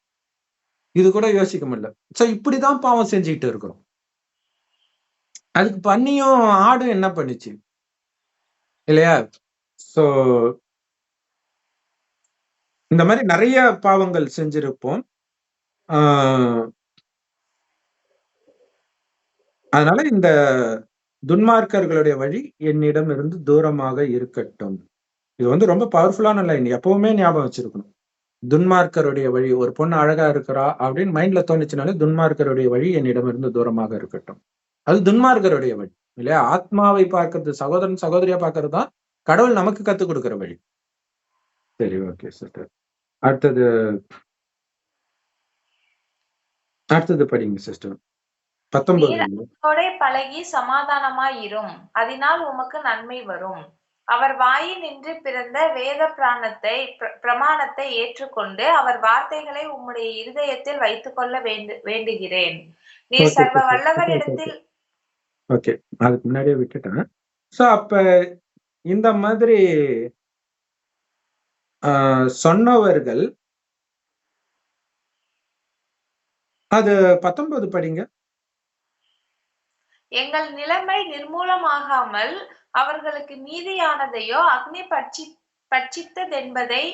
இது கூட யோசிக்க முடியல. சோ இப்படிதான் பாவம் செஞ்சுக்கிட்டு இருக்கிறோம். அதுக்கு பன்னியும் ஆடும் என்ன பண்ணுச்சு இல்லையா? சோ இந்த மாதிரி நிறைய பாவங்கள் செஞ்சிருப்போம். அதனால இந்த துன்மார்க்கர்களுடைய வழி என்னிடம் இருந்து தூரமாக இருக்கட்டும். இது வந்து ரொம்ப பவர்ஃபுல்லான லைன். எப்பவுமே ஞாபகம் வச்சிருக்கணும். துன்மார்க்கருடைய வழி, ஒரு பொண்ணு அழகா இருக்கிறா அப்படின்னு மைண்ட்ல தோணுச்சுனாலே துன்மார்க்கருடைய வழி என்னிடம் இருந்து தூரமாக இருக்கட்டும். அது துன்மார்க்கருடைய வழி இல்லையா? ஆத்மாவை பார்க்கறது, சகோதரன் சகோதரியா பார்க்கறது தான் கடவுள் நமக்கு கத்துக் கொடுக்கிற வழி. சரி, ஓகே சிஸ்டர். அடுத்தது அடுத்தது படிங்க சிஸ்டர். 19 நீர் அவரோடே பழகி சமாதானமாய் இரும். அதனால் உமக்கு நன்மை வரும். அவர் வாயினின்று பிறந்த வேத பிரமாணத்தை ஏற்றுக்கொண்டு அவர் வார்த்தைகளை உம்முடைய இருதயத்தில் வைத்துக் கொள்ள வேண்டுகிறேன். நீர் ஓகே சர்வ சிஸ்டர். ஓகே, ஓகே, வல்லவரிடத்தில் ஓகே. அதுக்கு முன்னாடியே விட்டுட்டேன். சோ அப்ப இந்த மாதிரி சொன்னவர்கள் அது 19 படிங்க. எங்கள் நிலைமை நிர்மூலமாகாமல் அவர்களுக்கு மீதியானதையோ அக்னி பட்சித்ததென்பதை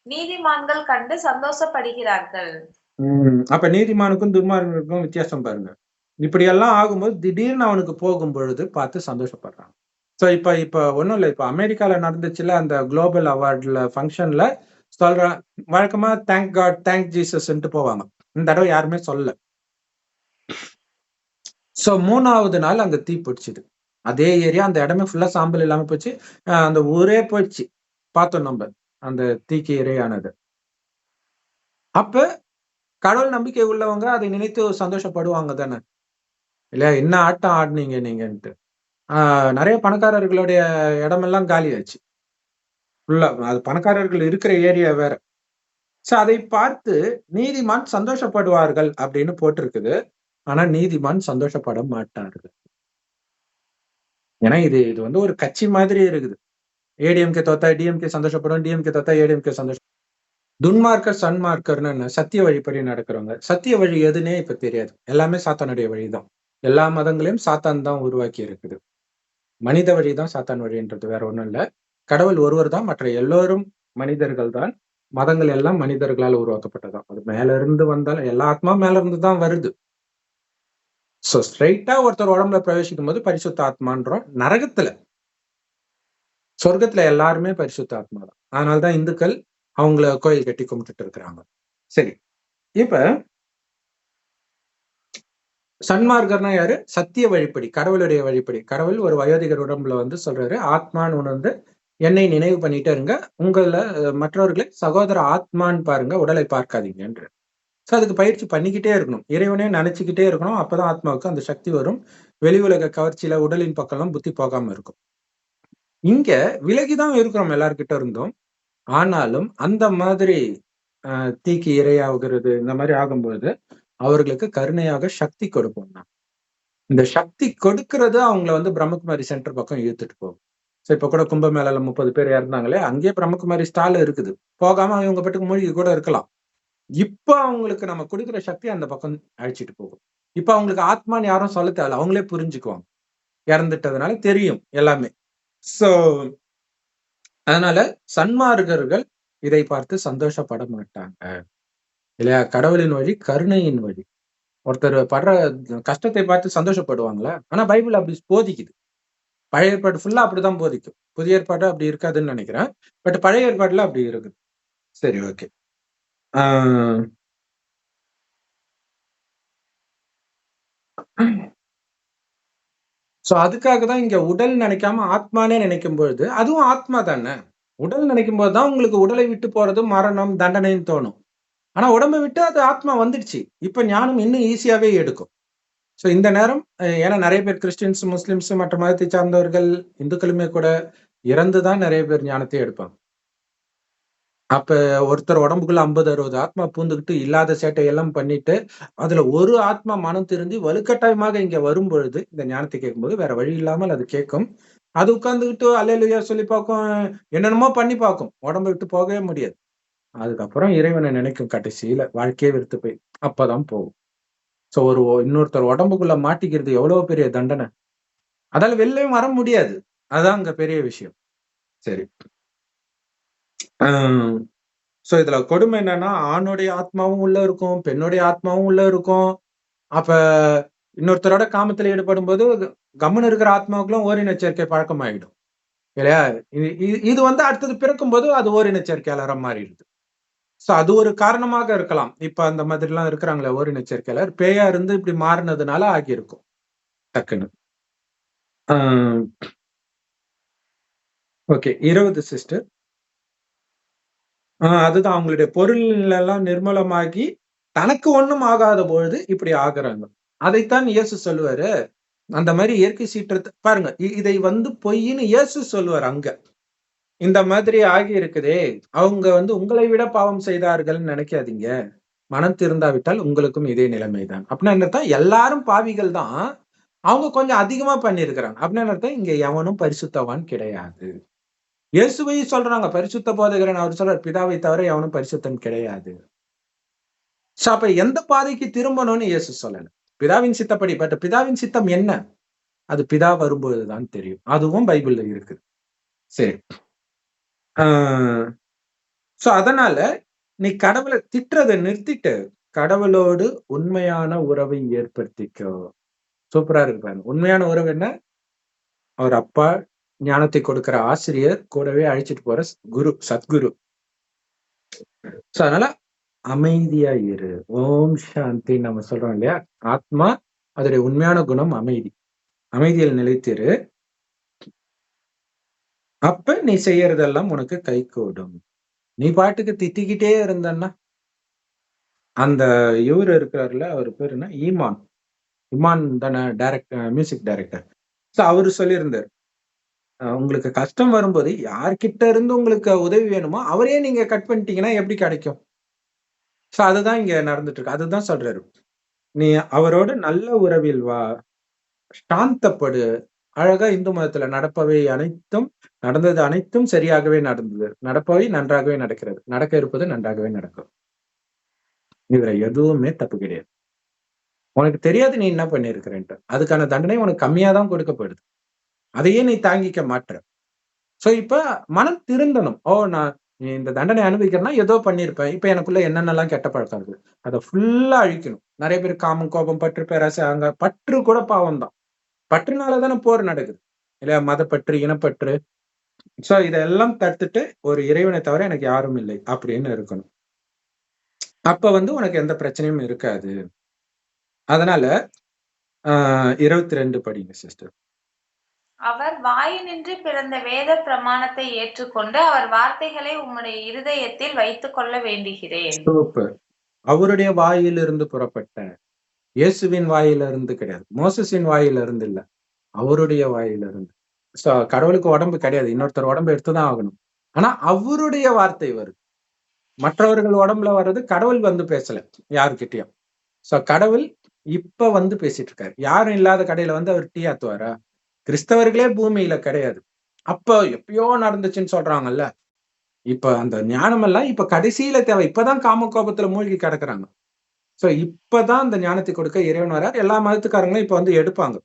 நீதிமான்கள் கண்டு சந்தோஷப்படுகிறார்கள். அப்ப நீதிமானுக்கும் துன்மார்க்கனுக்கும் வித்தியாசம் பாருங்க. இப்படியெல்லாம் ஆகும்போது திடீர்னு அவனுக்கு போகும் பொழுது பார்த்து சந்தோஷப்படுறான். சோ இப்ப ஒண்ணும் இல்ல. இப்ப அமெரிக்கால நடந்துச்சுல அந்த குளோபல் அவார்ட்ல ஃபங்க்ஷன்ல சொல்றான், வழக்கமா தேங்க் காட், தேங்க் ஜீசஸ்ன்ட்டு போவாங்க. இந்த தடவை யாருமே சொல்லல. சோ 3வது நாள் அங்க தீ பிடிச்சுது. அதே ஏரியா, அந்த இடமே ஃபுல்லா சாம்பல் இல்லாம போச்சு. அந்த ஊரே போயிடுச்சு. பார்த்தோம் நம்ம அந்த தீக்கு இரையானது. அப்ப கடவுள் நம்பிக்கை உள்ளவங்க அதை நினைத்து சந்தோஷப்படுவாங்க தானே இல்லையா? என்ன ஆட்டம் ஆடுனீங்க நீங்கன்ட்டு. நிறைய பணக்காரர்களுடைய இடமெல்லாம் காலி ஆச்சு. ஃபுல்லா அது பணக்காரர்கள் இருக்கிற ஏரியா வேற. சோ அதை பார்த்து நீதிமான் சந்தோஷப்படுவார்கள் அப்படின்னு போட்டிருக்குது. ஆனா நீதிமான் சந்தோஷப்பட மாட்டார்கள். ஏன்னா இது வந்து ஒரு கட்சி மாதிரி இருக்குது. ஏடிஎம்கே தோத்தா டிஎம்கே சந்தோஷப்படும், டிஎம்கே தோத்தா ஏடிஎம்கே சந்தோஷம். துன்மார்க்கர் சன்மார்க்கர்னு என்ன? சத்திய வழிப்படி நடக்கிறவங்க. சத்திய வழி எதுனே இப்ப தெரியாது. எல்லாமே சாத்தானுடைய வழிதான். எல்லா மதங்களையும் சாத்தான் தான் உருவாக்கி இருக்குது. மனித வழிதான் சாத்தான் வழின்றது வேற ஒண்ணும் இல்ல. கடவுள் ஒருவர் தான், மற்ற எல்லோரும் மனிதர்கள் தான். மதங்கள் எல்லாம் மனிதர்களால் உருவாக்கப்பட்டதான். அது மேல இருந்து வந்தாலும் எல்லா ஆத்மா மேல இருந்து தான் வருது. சோ ஸ்ட்ரைட்டா ஒருத்தர் உடம்புல பிரவேசிக்கும் போது பரிசுத்த ஆத்மான்றோம். நரகத்துல, சொர்க்கத்துல எல்லாருமே பரிசுத்த ஆத்மா தான். அதனாலதான் இந்துக்கள் அவங்கள கோயில் கட்டி கும்பிட்டுட்டு இருக்கிறாங்க. சரி, இப்ப சன்மார்க்கர்னா யாரு? சத்திய வழிப்படி, கடவுளுடைய வழிப்படி. கடவுள் ஒரு வயோதிகர் உடம்புல வந்து சொல்றாரு, ஆத்மான்னு உணர்ந்து என்னை நினைவு பண்ணிட்டே இருங்க, உங்கள மற்றவர்களை சகோதர ஆத்மான்னு பாருங்க, உடலை பார்க்காதீங்கன்ற. சோ அதுக்கு பயிற்சி பண்ணிக்கிட்டே இருக்கணும். இறைவனே நினைச்சுக்கிட்டே இருக்கணும். அப்பதான் ஆத்மாவுக்கு அந்த சக்தி வரும். வெளி உலக கவர்ச்சியில உடலின் பக்கம் புத்தி போகாம இருக்கும். இங்க விலகிதான் இருக்கிறோம் எல்லார்கிட்ட இருந்தும். ஆனாலும் அந்த மாதிரி தீக்கு இரையாகிறது, இந்த மாதிரி ஆகும்போது அவர்களுக்கு கருணையாக சக்தி கொடுப்போம். இந்த சக்தி கொடுக்கிறது அவங்களை வந்து பிரம்மகுமாரி சென்டர் பக்கம் இழுத்துட்டு போகும். சோ இப்ப கூட கும்பமேளால 30 பேர் இறந்தாங்களே, அங்கேயே பிரம்மகுமாரி ஸ்டால் இருக்குது. போகாம இவங்க பாட்டுக்கு மூழ்கி கூட இருக்கலாம். இப்ப அவங்களுக்கு நம்ம கொடுக்கிற சக்தி அந்த பக்கம் அழைச்சிட்டு போகும். இப்ப அவங்களுக்கு ஆத்மான்னு யாரும் சொல்ல தேவையில்ல, அவங்களே புரிஞ்சுக்குவாங்க. இறந்துட்டதுனால தெரியும் எல்லாமே. சோ அதனால சன்மார்க்கர்கள் இதை பார்த்து சந்தோஷப்பட மாட்டாங்க இல்லையா? கடவுளின் வழி கருணையின் வழி. ஒருத்தர் படுற கஷ்டத்தை பார்த்து சந்தோஷப்படுவாங்களா? ஆனா பைபிள் அப்படி போதிக்குது. பழைய ஏற்பாடு ஃபுல்லா அப்படிதான் போதிக்கும். புதிய ஏற்பாடு அப்படி இருக்காதுன்னு நினைக்கிறேன். பட் பழைய ஏற்பாடுல அப்படி இருக்குது. சரி, ஓகே. சோ அதுக்காக தான் இங்க உடல் நினைக்காம ஆத்மானே நினைக்கும் பொழுது, அதுவும் ஆத்மா தானே. உடல் நினைக்கும் போதுதான் உங்களுக்கு உடலை விட்டு போறது மரணம், தண்டனைன்னு தோணும். ஆனா உடம்பை விட்டு அது ஆத்மா வந்துடுச்சு. இப்ப ஞானம் இன்னும் ஈஸியாவே எடுக்கும். சோ இந்த நேரம் ஏன்னா நிறைய பேர் கிறிஸ்டியன்ஸ், முஸ்லிம்ஸ், மற்ற மதத்தை சார்ந்தவர்கள், இந்துக்களுமே கூட இறந்துதான் நிறைய பேர் ஞானத்தை எடுப்பாங்க. அப்ப ஒருத்தர் உடம்புக்குள்ள 50, 60 ஆத்மா பூந்துகிட்டு இல்லாத சேட்டையெல்லாம் பண்ணிட்டு, அதுல ஒரு ஆத்மா மனம் திருந்தி வலுக்கட்டாயமாக இங்க வரும் பொழுது, இந்த ஞானத்தை கேட்கும்போது வேற வழி இல்லாமல் அது கேட்கும். அது உட்கார்ந்துகிட்டு அல்லேலூயா சொல்லி பார்க்கும், என்னென்னமோ பண்ணி பார்க்கும். உடம்பை விட்டு போகவே முடியாது. அதுக்கப்புறம் இறைவனை நினைக்கும் கடைசியில, வாழ்க்கையே வெறுத்து போய் அப்பதான் போகும். சோ இன்னொருத்தர் உடம்புக்குள்ள மாட்டிக்கிறது எவ்வளவு பெரிய தண்டனை. அதால வெளிலயும் வர முடியாது. அதான் அங்க பெரிய விஷயம். சரி. சோ இதுல கொடுமை என்னன்னா, ஆணுடைய ஆத்மாவும் உள்ள இருக்கும், பெண்ணுடைய ஆத்மாவும் உள்ள இருக்கும். அப்ப இன்னொருத்தரோட காமத்துல ஈடுபடும் போது கம்முன்னு இருக்கிற ஆத்மாவுக்குலாம் ஓரின சேர்க்கை பழக்கமாயிடும் இல்லையா? இது வந்து அடுத்தது பிறக்கும் போது அது ஓரின சேர்க்கையாளரா மாறிடுது. சோ அது ஒரு காரணமாக இருக்கலாம். இப்ப அந்த மாதிரி எல்லாம் இருக்கிறாங்களே ஓரின சேர்க்கையாளர், பேயா இருந்து இப்படி மாறினதுனால ஆகியிருக்கும். டக்குன்னு. ஓகே. 20 சிஸ்டர். அதுதான் அவங்களுடைய பொருள் எல்லாம் நிர்மூலமாகி, தனக்கு ஒண்ணும் ஆகாத பொழுது இப்படி ஆகுறாங்க. அதைத்தான் இயேசு சொல்லுவாரு. அந்த மாரி இயற்கை சீற்றத்த பாருங்க. இதை பொய்ன்னு இயேசு சொல்லுவாரு அங்க. இந்த மாதிரி ஆகி இருக்குதே, அவங்க உங்களை விட பாவம் செய்தார்கள்ன்னு நினைக்காதீங்க. மனம் திருந்தாவிட்டால் உங்களுக்கும் இதே நிலைமைதான். அப்படின்னா என்ன அர்த்தம்? எல்லாரும் பாவிகள் தான். அவங்க கொஞ்சம் அதிகமா பண்ணியிருக்கிறாங்க. அப்படின்னா என்ன அர்த்தம்? இங்க எவனும் பரிசுத்தவான் கிடையாது. இயேசுவை சொல்றாங்க. பரிசுத்த போதகரன் அவர் சொல்றார், பிதாவை தவிர எவனும் பரிசுத்தன் கிடையாது. அப்ப எந்த பாதைக்கு திரும்பணும்னு இயேசு சொல்லல. பிதாவின் சித்தப்படி. பட் பிதாவின் சித்தம் என்ன? அது பிதா வரும்பொழுதுதான் தெரியும். அதுவும் பைபிள்ல இருக்குது. சரி. அதனால நீ கடவுளை திட்டுறதை நிறுத்திட்டு கடவுளோடு உண்மையான உறவை ஏற்படுத்திக்கோ. சூப்பரா இருக்கு பாருங்க. உண்மையான உறவு என்ன? அவர் அப்பா, ஞானத்தை கொடுக்கிற ஆசிரியர், கூடவே அழைச்சிட்டு போற குரு, சத்குரு. அதனால அமைதியா இரு. ஓம் சாந்தி நம்ம சொல்றோம் இல்லையா? ஆத்மா அதோடைய உண்மையான குணம் அமைதி. அமைதியில் நிலைத்திரு. அப்ப நீ செய்யறதெல்லாம் உனக்கு கைகூடும். நீ பாட்டுக்கு திட்டிக்கிட்டே இருந்தன்னா, அந்த இவரு இருக்கிறாருல, அவர் பேரு என்ன? ஈமான். இமான் தானே மியூசிக் டைரக்டர். அவரு சொல்லியிருந்தார், உங்களுக்கு கஷ்டம் வரும்போது யார்கிட்ட இருந்து உங்களுக்கு உதவி வேணுமோ அவரையே நீங்க கட் பண்ணிட்டீங்கன்னா எப்படி கிடைக்கும்? அதுதான் இங்க நடந்துட்டு இருக்கு. அதுதான் சொல்றாரு. நீ அவரோடு நல்ல உறவில் வா, சாந்தப்படு. அழகா இந்து மதத்துல நடந்தது அனைத்தும் சரியாகவே நடந்தது. நடப்பவை நன்றாகவே நடக்கிறது. நடக்க இருப்பது நன்றாகவே நடக்கும். இதுல எதுவுமே தப்பு கிடையாது. உனக்கு தெரியாது நீ என்ன பண்ணிருக்கிறேன்ட்டு. அதுக்கான தண்டனை உனக்கு கம்மியா தான் கொடுக்கப்படுது. அதையே நீ தாங்கிக்க மாட்ற. இப்ப மனம் திருந்தணும். நான் இந்த தண்டனை அனுபவிக்கிறேன்னா ஏதோ பண்ணிருப்பேன். இப்ப எனக்குள்ள என்னென்னலாம் கெட்ட பழக்கம் இருக்கு. அதை ஃபுல்லா அழிக்கணும். நிறைய பேர் காமம், கோபம், பற்று, பேராசை, அங்க பற்று கூட பாவம் தான். பற்றுனாலதானே போர் நடக்குது இல்லையா? மதப்பற்று, இனப்பற்று. இதெல்லாம் தடுத்துட்டு ஒரு இறைவனை தவிர எனக்கு யாரும் இல்லை அப்படின்னு இருக்கணும். அப்ப உனக்கு எந்த பிரச்சனையும் இருக்காது. அதனால 22 படிங்க சிஸ்டர். அவர் வாயினின்று பிறந்த வேத பிரமாணத்தை ஏற்றுக்கொண்டு அவர் வார்த்தைகளை உம்முடைய இருதயத்தில் வைத்துக் கொள்ள வேண்டுகிறேன். சூப்பர். அவருடைய வாயிலிருந்து புறப்பட்ட, இயேசுவின் வாயிலிருந்து கிடையாது, மோசஸின் வாயிலிருந்து இல்ல, அவருடைய வாயிலிருந்து. கடவுளுக்கு உடம்பு கிடையாது. இன்னொருத்தர் உடம்பு எடுத்துதான் ஆகணும். ஆனா அவருடைய வார்த்தை வருது. மற்றவர்கள் உடம்புல வர்றது கடவுள் பேசல யாருக்கிட்டையும். கடவுள் இப்ப பேசிட்டு இருக்காரு. யாரும் இல்லாத கடையில அவர் டீ ஆத்துவாரா? கிறிஸ்தவர்களே பூமியில கிடையாது. அப்ப எப்பயோ நடந்துச்சுன்னு சொல்றாங்கல்ல. இப்ப அந்த ஞானம் எல்லாம் இப்ப கடைசியில தேவை. இப்பதான் காம கோபத்துல மூழ்கி கிடக்குறாங்க. இப்பதான் அந்த ஞானத்தை கொடுக்க இறைவன் வரார். எல்லா மதத்துக்காரங்களும் இப்ப எடுப்பாங்க.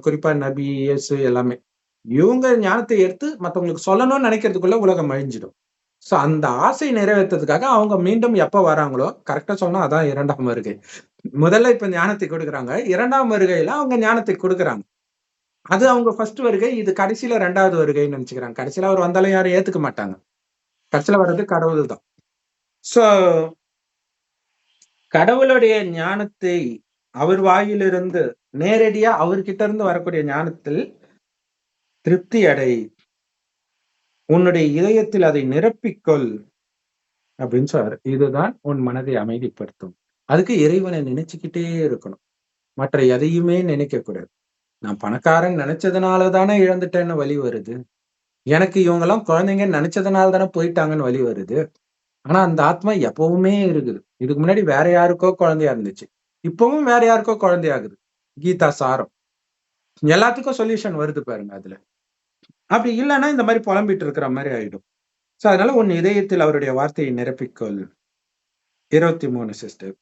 குறிப்பா நபி, இயேசு எல்லாமே. இவங்க ஞானத்தை எடுத்து மத்தவங்களுக்கு சொல்லணும்னு நினைக்கிறதுக்குள்ள உலகம் அழிஞ்சிடும். அந்த ஆசை நிறைவேற்றதுக்காக அவங்க மீண்டும் எப்ப வராங்களோ, கரெக்டா சொன்னா அதான் 2ஆம் வருகை. முதல்ல இப்ப ஞானத்தை கொடுக்குறாங்க. 2ஆம் வருகையில அவங்க ஞானத்தை கொடுக்குறாங்க. அது அவங்க ஃபர்ஸ்ட் வருகை. இது கடைசியில 2வது வருகைன்னு நினைச்சுக்கிறாங்க. கடைசியில அவர் வந்தாலும் யாரும் ஏத்துக்க மாட்டாங்க. கடைசியில வர்றது கடவுள் தான். கடவுளுடைய ஞானத்தை அவர் வாயிலிருந்து நேரடியா அவர்கிட்ட இருந்து வரக்கூடிய ஞானத்தில் திருப்தி அடை. உன்னுடைய இதயத்தில் அதை நிரப்பிக்கொள் அப்படின்னு சொல்றாரு. இதுதான் உன் மனதை அமைதிப்படுத்தும். அதுக்கு இறைவனை நினைச்சுக்கிட்டே இருக்கணும். மற்ற எதையுமே நினைக்க கூடாது. நான் பணக்காரன் நினைச்சதுனால தானே இழந்துட்டேன்னு வலி வருது. எனக்கு இவங்க எல்லாம் குழந்தைங்கன்னு நினைச்சதுனால தானே போயிட்டாங்கன்னு வலி வருது. ஆனா அந்த ஆத்மா எப்பவுமே இருக்குது. இதுக்கு முன்னாடி வேற யாருக்கோ குழந்தையா இருந்துச்சு. இப்பவும் வேற யாருக்கோ குழந்தையாகுது. கீதா சாரம். எல்லாத்துக்கும் சொல்யூஷன் வருது பாருங்க அதுல. அப்படி இல்லைன்னா இந்த மாதிரி புலம்பிட்டு இருக்கிற மாதிரி ஆயிடும். அதனால உன் இதயத்தில் அவருடைய வார்த்தையை நிரப்பிக்கொள். 23 சிஸ்டர்.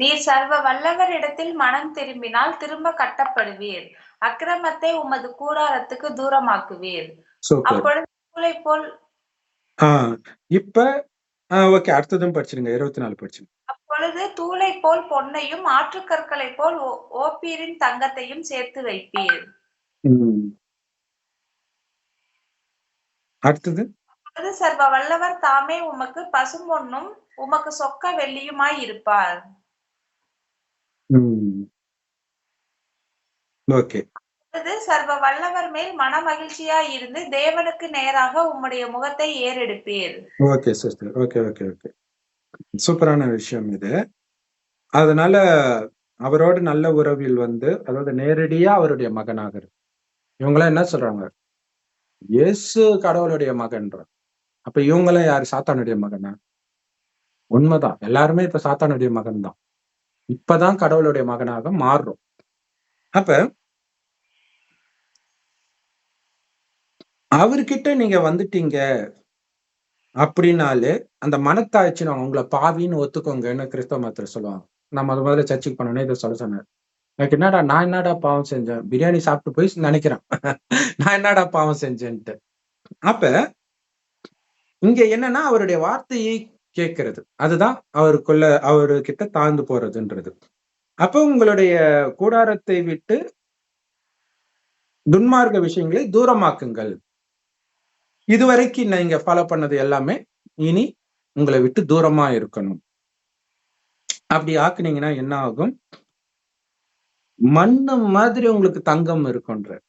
நீர் சர்வ வல்லவரிடத்தில் மனம் திரும்பினால் திரும்ப கட்டப்படுவீர். அக்கிரமத்தை உமது கூடாரத்துக்கு தூரமாக்குவீர். அப்பொழுது தூளை போல் இப்ப ஓகே, அடுத்ததும் படிச்சிருங்க. 24 படிச்சிருங்க. அப்பொழுது தூளை போல் பொன்னையும் ஆற்றுக்கற்களை போல் ஓப்பீரின் தங்கத்தையும் சேர்த்து வைப்பீர். அடுத்தது சர்வ வல்லவர் தாமே உமக்கு பசும்பொன்னும் உமக்கு சொக்க வெள்ளியுமாய் இருப்பார். ஓகே. சர்வ வல்லவர் மேல் மன மகிழ்ச்சியா இருந்து தேவனுக்கு நேராக உம்முடைய முகத்தை ஏறெடுப்பீர். Okay sister. Okay, okay, okay. சூப்பரான விஷயம் இது. அதனால அவரோடு நல்ல உறவில் வந்து, அதாவது நேரடியா அவருடைய மகனாக இவங்கலாம் என்ன சொல்றாங்க? இயேசு கடவுளுடைய மகன்றாங்க. அப்ப இவங்கலாம் யாரு? சாத்தானுடைய மகனா? உண்மைதான். எல்லாருமே இப்ப சாத்தானுடைய மகன் தான். இப்பதான் கடவுளுடைய மகனாக மாறுறோம். அப்ப அவர்கிட்ட நீங்க வந்துட்டீங்க அப்படின்னாலே, அந்த மனத்தாழ்ச்சி உங்கள பாவின்னு ஒத்துக்கோங்கன்னு கிறிஸ்தவ மதத்துல சொல்லுவாங்க. நான் முதல்ல சர்ச்சுக்கு போனோனே இத சொல்ல சொன்னாரு. எனக்கு நான் என்னடா பாவம் செஞ்சேன்? பிரியாணி சாப்பிட்டு போய் நெனைக்கிறேன். நான் என்னடா பாவம் செஞ்சேன்ட்டு. அப்ப இங்க என்னன்னா, அவருடைய வார்த்தையை கேட்கிறது. அதுதான் அவருகிட்ட தாழ்ந்து போறதுன்றது. அப்ப உங்களுடைய கூடாரத்தை விட்டு துன்மார்க்க விஷயங்களை தூரமாக்குங்கள். இதுவரைக்கும் நீங்க ஃபாலோ பண்ணது எல்லாமே, இனி உங்கள விட்டு தூரமா இருக்கணும். அப்படி ஆக்குனீங்கன்னா என்ன ஆகும்? மண்ணு மாதிரி உங்களுக்கு தங்கம் இருக்கும்ன்றார்.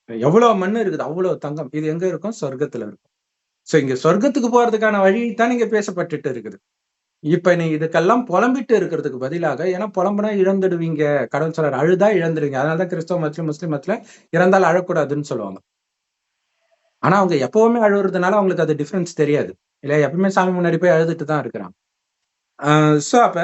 எவ்வளவு மண்ணு இருக்குது, அவ்வளவு தங்கம். இது எங்க இருக்கும்? சொர்க்கத்துல இருக்கும். சோ இங்க சொர்க்கத்துக்கு போறதுக்கான வழி தான் இங்க பேசப்பட்டுட்டு இருக்குது. இப்ப நீ இதுக்கெல்லாம் புலம்பிட்டு இருக்கிறதுக்கு பதிலாக, ஏன்னா புலம்புனா இழந்துடுவீங்க. கடவுள் சொல்றாரு, அழுதா இழந்துடுவீங்க. அதனாலதான் கிறிஸ்தவ மதத்திலும், முஸ்லிம் மதத்துல இறந்தால் அழக்கூடாதுன்னு சொல்லுவாங்க. ஆனா அவங்க எப்பவுமே அழுவுறதுனால அவங்களுக்கு அது டிஃபரன்ஸ் தெரியாது. இல்லையா? எப்பவுமே சாமி முன்னாடி போய் அழுதுட்டு தான் இருக்கிறாங்க. சோ அப்ப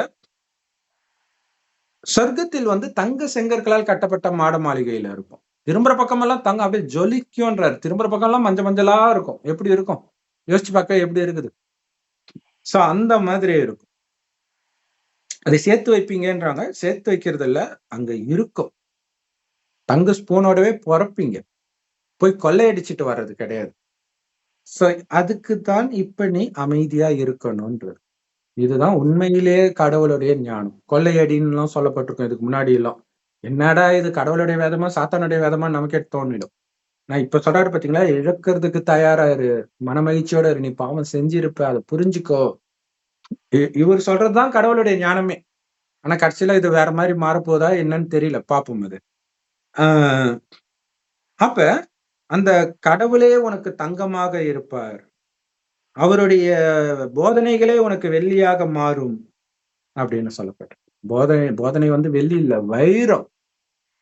சொர்க்கத்தில் வந்து தங்க செங்கற்களால் கட்டப்பட்ட மாட மாளிகையில இருக்கும். திரும்புற பக்கமெல்லாம் தங்கம் அப்படியே ஜொலிக்கும்ன்றாரு. திரும்புற பக்கம் எல்லாம் மஞ்ச மஞ்சளா இருக்கும். எப்படி இருக்கும்? யோசிச்சு பார்க்க எப்படி இருக்குது? சோ அந்த மாதிரி இருக்கும். அதை சேர்த்து வைப்பீங்கன்றாங்க. சேர்த்து வைக்கிறது இல்ல, அங்க இருக்கும். தங்க ஸ்பூனோடவே பொறப்பீங்க. போய் கொள்ளையடிச்சிட்டு வர்றது கிடையாது. சோ அதுக்கு தான் இப்ப நீ அமைதியா இருக்கணும்ன்றது. இதுதான் உண்மையிலேயே கடவுளுடைய ஞானம். கொள்ளையடின்னுலாம் சொல்லப்பட்டிருக்கும் இதுக்கு முன்னாடி எல்லாம். என்னடா இது கடவுளுடைய வேதமா, சாத்தானுடைய வேதமா நமக்கே தோணிடும். நான் இப்ப சொல்றாரு பாத்தீங்களா, இழக்கிறதுக்கு தயாரா இரு, மனமகிழ்ச்சியோட இரு, நீ பாவம் செஞ்சிருப்ப, அதை புரிஞ்சுக்கோ. இவர் சொல்றதுதான் கடவுளுடைய ஞானமே. ஆனா கடைசியில இது வேற மாதிரி மாறப்போதா என்னன்னு தெரியல, பாப்போம் அது. ஆஹ் அப்ப அந்த கடவுளே உனக்கு தங்கமாக இருப்பார். அவருடைய போதனைகளே உனக்கு வெள்ளியாக மாறும் அப்படின்னு சொல்லப்பட்டது. போதனை வந்து வெள்ளி இல்ல, வைரம்.